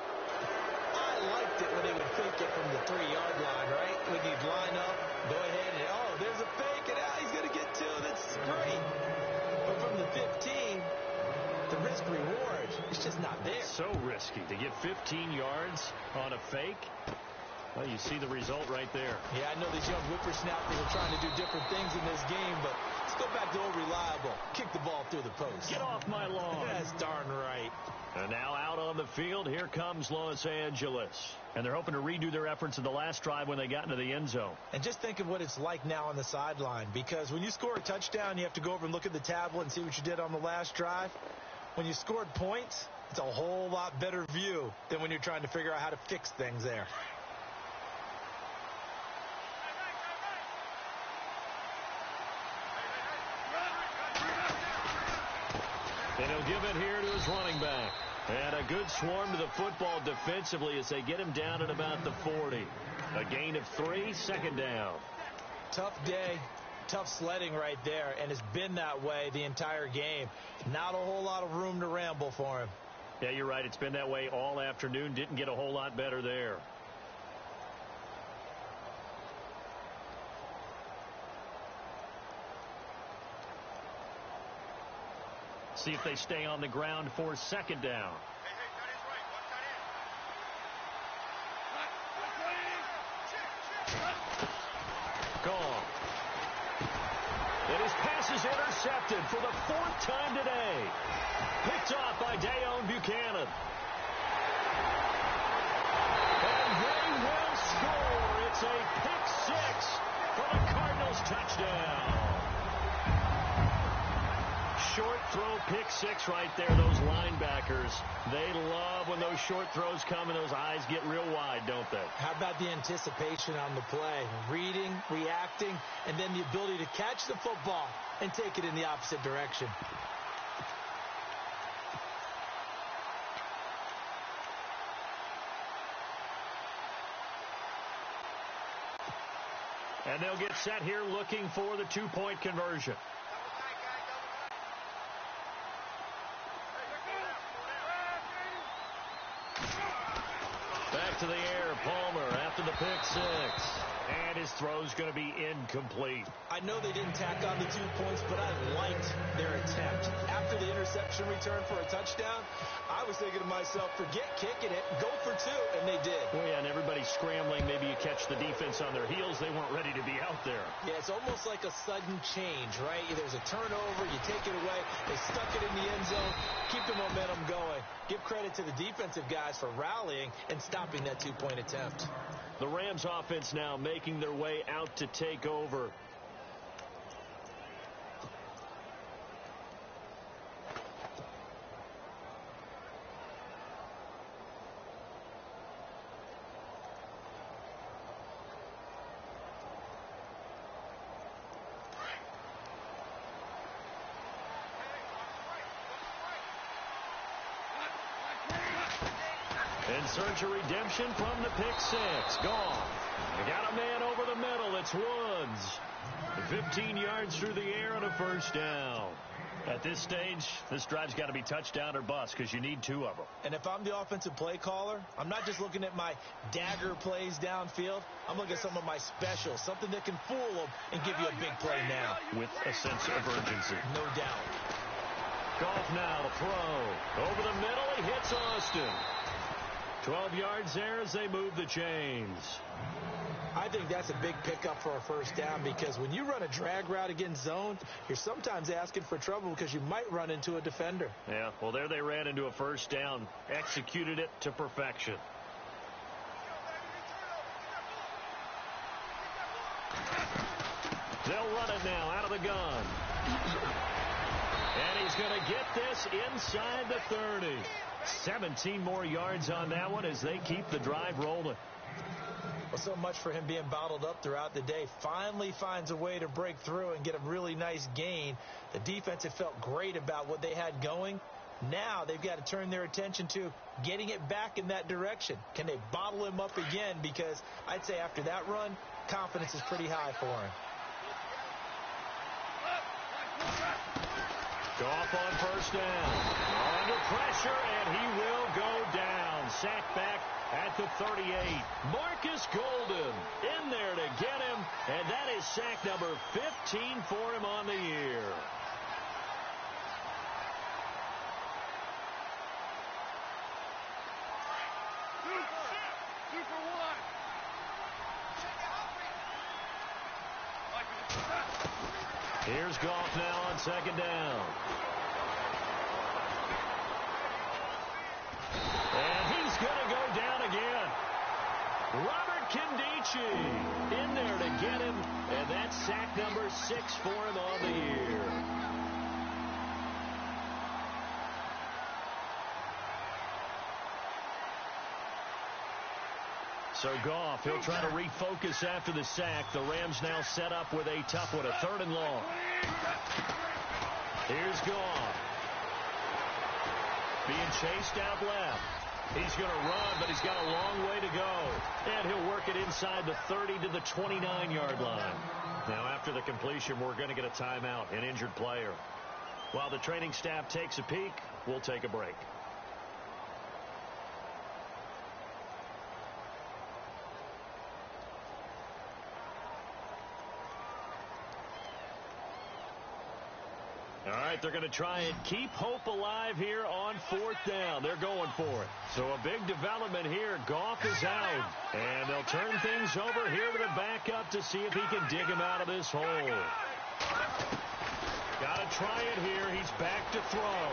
I liked it when they would fake it from the 3-yard line, right? When you'd line up, go ahead and, oh, there's a fake, and he's going to get 2. That's great. But from the 15, the risk-reward, it's just not there. So risky to get 15 yards on a fake. Well, you see the result right there. Yeah, I know these young whippersnappers are trying to do different things in this game, but let's go back to old reliable. Kick the ball through the post. Get off my lawn. That's darn right. And now out on the field, here comes Los Angeles. And they're hoping to redo their efforts in the last drive when they got into the end zone. And just think of what it's like now on the sideline, because when you score a touchdown, you have to go over and look at the tablet and see what you did on the last drive. When you scored points, it's a whole lot better view than when you're trying to figure out how to fix things there. And he'll give it here to his running back. And a good swarm to the football defensively as they get him down at about the 40. A gain of 3, second down. Tough day, tough sledding right there, and it's been that way the entire game. Not a whole lot of room to ramble for him. Yeah, you're right. It's been that way all afternoon. Didn't get a whole lot better there. See if they stay on the ground for second down. Gone. And his pass is intercepted for the 4th time today. Picked off by Dayon Buchanan. And they will score. It's a pick 6 for the Cardinals touchdown. throw, pick six right there. Those linebackers, they love when those short throws come and those eyes get real wide, don't they? How about the anticipation on the play? Reading, reacting, and then the ability to catch the football and take it in the opposite direction. And they'll get set here looking for the two-point conversion. Back to the air, Palmer after the pick six. And his throw's going to be incomplete. I know they didn't tack on the 2 points, but I liked their attempt. After the interception return for a touchdown, I was thinking to myself, forget kicking it, go for two, and they did. Well, yeah, and everybody's scrambling. Maybe you catch the defense on their heels. They weren't ready to be out there. Yeah, it's almost like a sudden change, right? There's a turnover, you take it away, they stuck it in the end zone, keep the momentum going. Give credit to the defensive guys for rallying and stopping that two-point attempt. The Rams offense now making their way out to take over. In search of redemption from the pick six. Gone. They got a man over the middle. It's Woods. 15 yards through the air and a first down. At this stage, this drive's got to be touchdown or bust because you need two of them. And if I'm the offensive play caller, I'm not just looking at my dagger plays downfield. I'm looking at some of my specials, something that can fool them and give you a big play now. With a sense of urgency. No doubt. Goff now to throw. Over the middle, he hits Austin. 12 yards there as they move the chains. I think that's a big pickup for a first down because when you run a drag route against zone, you're sometimes asking for trouble because you might run into a defender. Yeah, well, there they ran into a first down, executed it to perfection. They'll run it now out of the gun. And he's going to get this inside the 30. 17 more yards on that one as they keep the drive rolling. Well, so much for him being bottled up throughout the day. Finally finds a way to break through and get a really nice gain. The defense had felt great about what they had going. Now they've got to turn their attention to getting it back in that direction. Can they bottle him up again? Because I'd say after that run, confidence is pretty high for him. Goff on first down. Under pressure, and he will go down. Sacked back at the 38. Marcus Golden in there to get him, and that is sack number 15 for him on the year. Here's Goff now on second down. And he's going to go down again. Robert Kindici in there to get him, and that's sack number 6 for him on the year. So Goff, he'll try to refocus after the sack. The Rams now set up with a tough one, a 3rd and long. Here's Goff. Being chased out left. He's going to run, but he's got a long way to go. And he'll work it inside the 30 to the 29-yard line. Now, after the completion, we're going to get a timeout, an injured player. While the training staff takes a peek, we'll take a break. All right, they're going to try and keep hope alive here on 4th down. They're going for it. So a big development here. Goff is out. And they'll turn things over here to the backup to see if he can dig him out of this hole. Got to try it here. He's back to throw.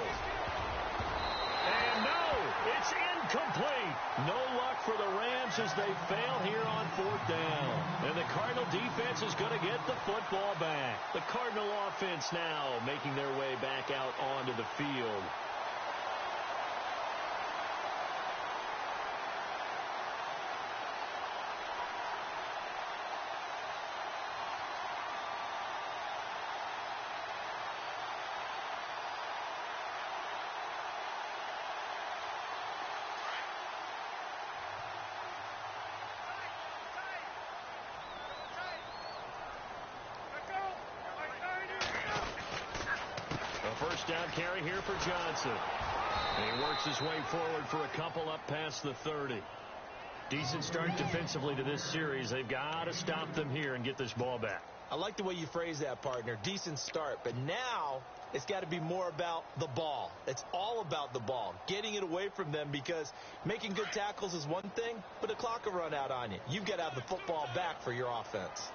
And no, it's incomplete. No luck for the Rams as they fail here on 4th down. And the Cardinal defense is going to get the football back. The Cardinal offense now making their way back out onto the field. First down carry here for Johnson. And he works his way forward for a couple up past the 30. Decent start defensively to this series. They've got to stop them here and get this ball back. I like the way you phrase that, partner. Decent start. But now it's got to be more about the ball. It's all about the ball. Getting it away from them, because making good tackles is one thing, but the clock will run out on you. You've got to have the football back for your offense.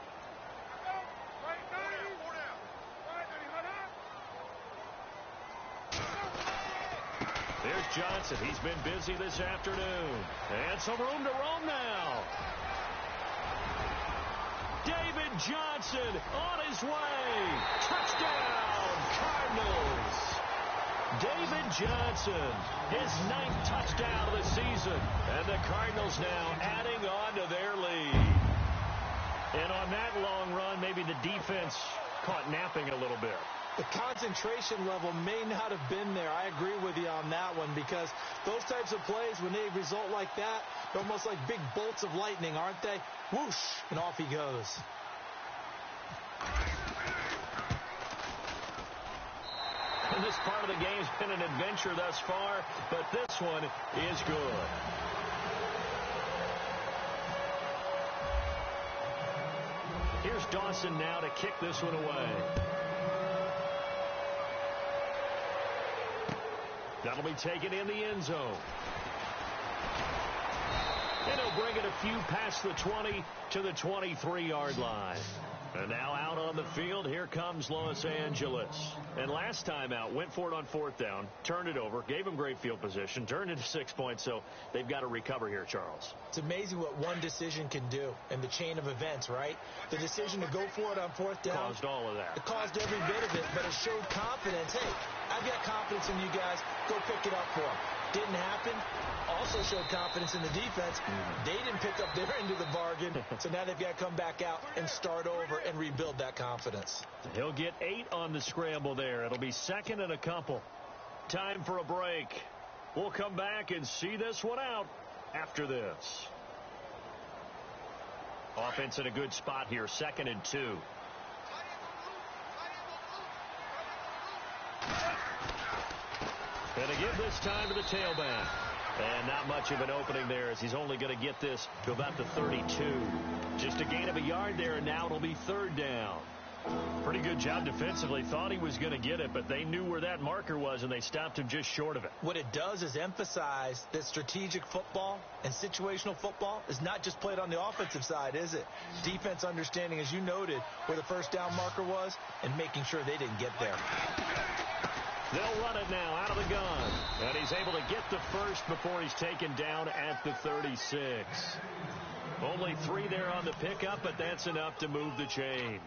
There's Johnson. He's been busy this afternoon. And some room to roam now. David Johnson on his way. Touchdown, Cardinals. David Johnson, his 9th touchdown of the season. And the Cardinals now adding on to their lead. And on that long run, maybe the defense caught napping a little bit. The concentration level may not have been there. I agree with you on that one, because those types of plays, when they result like that, they're almost like big bolts of lightning, aren't they? Whoosh, and off he goes. And this part of the game's been an adventure thus far, but this one is good. Here's Dawson now to kick this one away. That'll be taken in the end zone. And he'll bring it a few past the 20 to the 23-yard line. And now out on the field, here comes Los Angeles. And last time out, went for it on 4th down, turned it over, gave them great field position, turned into 6 points, so they've got to recover here, Charles. It's amazing what one decision can do in the chain of events, right? The decision to go for it on 4th down caused all of that. It caused every bit of it, but it showed confidence. Hey, I've got confidence in you guys. Go pick it up for them. Didn't happen. Also showed confidence in the defense. They didn't pick up their end of the bargain, so now they've got to come back out and start over and rebuild that confidence. He'll get 8 on the scramble there. It'll be 2nd and a couple. Time for a break. We'll come back and see this one out after this. Offense in a good spot here, 2nd and 2. And to give this time to the tailback. And not much of an opening there, as he's only going to get this to about the 32. Just a gain of a yard there, and now it'll be 3rd down. Pretty good job defensively. Thought he was going to get it, but they knew where that marker was, and they stopped him just short of it. What it does is emphasize that strategic football and situational football is not just played on the offensive side, is it? Defense understanding, as you noted, where the 1st down marker was and making sure they didn't get there. They'll run it now out of the gun. And he's able to get the first before he's taken down at the 36. Only 3 there on the pickup, but that's enough to move the chains.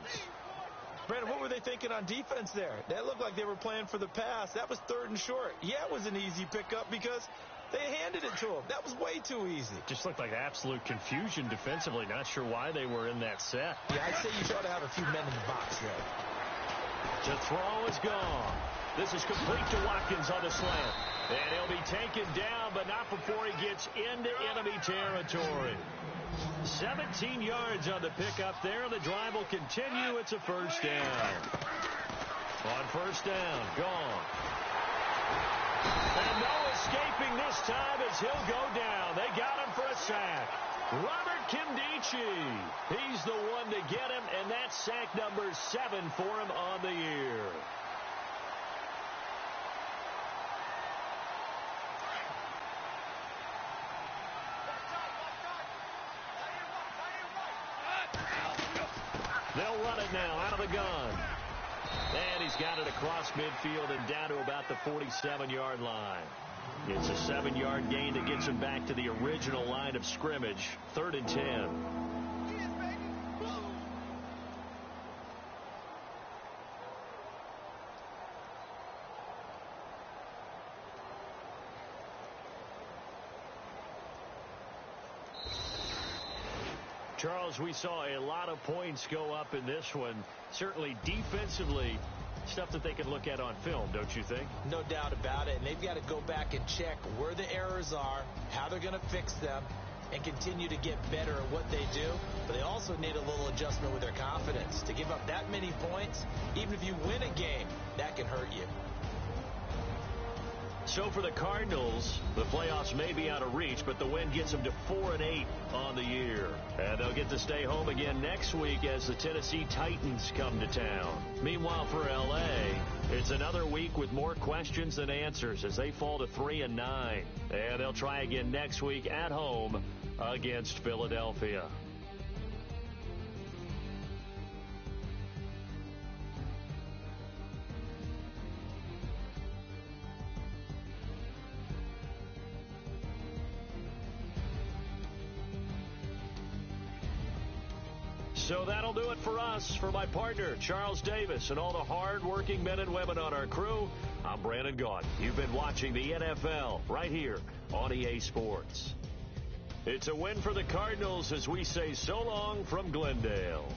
Brandon, what were they thinking on defense there? That looked like they were playing for the pass. That was 3rd and short. Yeah, it was an easy pickup because they handed it to him. That was way too easy. Just looked like absolute confusion defensively. Not sure why they were in that set. Yeah, I'd say you ought to have a few men in the box there. To throw is gone. This is complete to Watkins on the slant. And he'll be taken down, but not before he gets into enemy territory. 17 yards on the pickup there. The drive will continue. It's a 1st down. On 1st down, gone. And no escaping this time as he'll go down. They got him for a sack. Robert Kimdichie. He's the one to get him, and that's sack number 7 for him on the year. They'll run it now out of the gun. And he's got it across midfield and down to about the 47-yard line. It's a 7-yard gain that gets him back to the original line of scrimmage. 3rd and 10. Charles, we saw a lot of points go up in this one. Certainly defensively, stuff that they can look at on film, don't you think? No doubt about it. And they've got to go back and check where the errors are, how they're going to fix them, and continue to get better at what they do. But they also need a little adjustment with their confidence. To give up that many points, even if you win a game, that can hurt you. So for the Cardinals, the playoffs may be out of reach, but the win gets them to 4-8 on the year. And they'll get to stay home again next week as the Tennessee Titans come to town. Meanwhile, for L.A., it's another week with more questions than answers as they fall to 3-9. And they'll try again next week at home against Philadelphia. So that'll do it for us. For my partner, Charles Davis, and all the hard-working men and women on our crew, I'm Brandon Gaudin. You've been watching the NFL right here on EA Sports. It's a win for the Cardinals as we say so long from Glendale.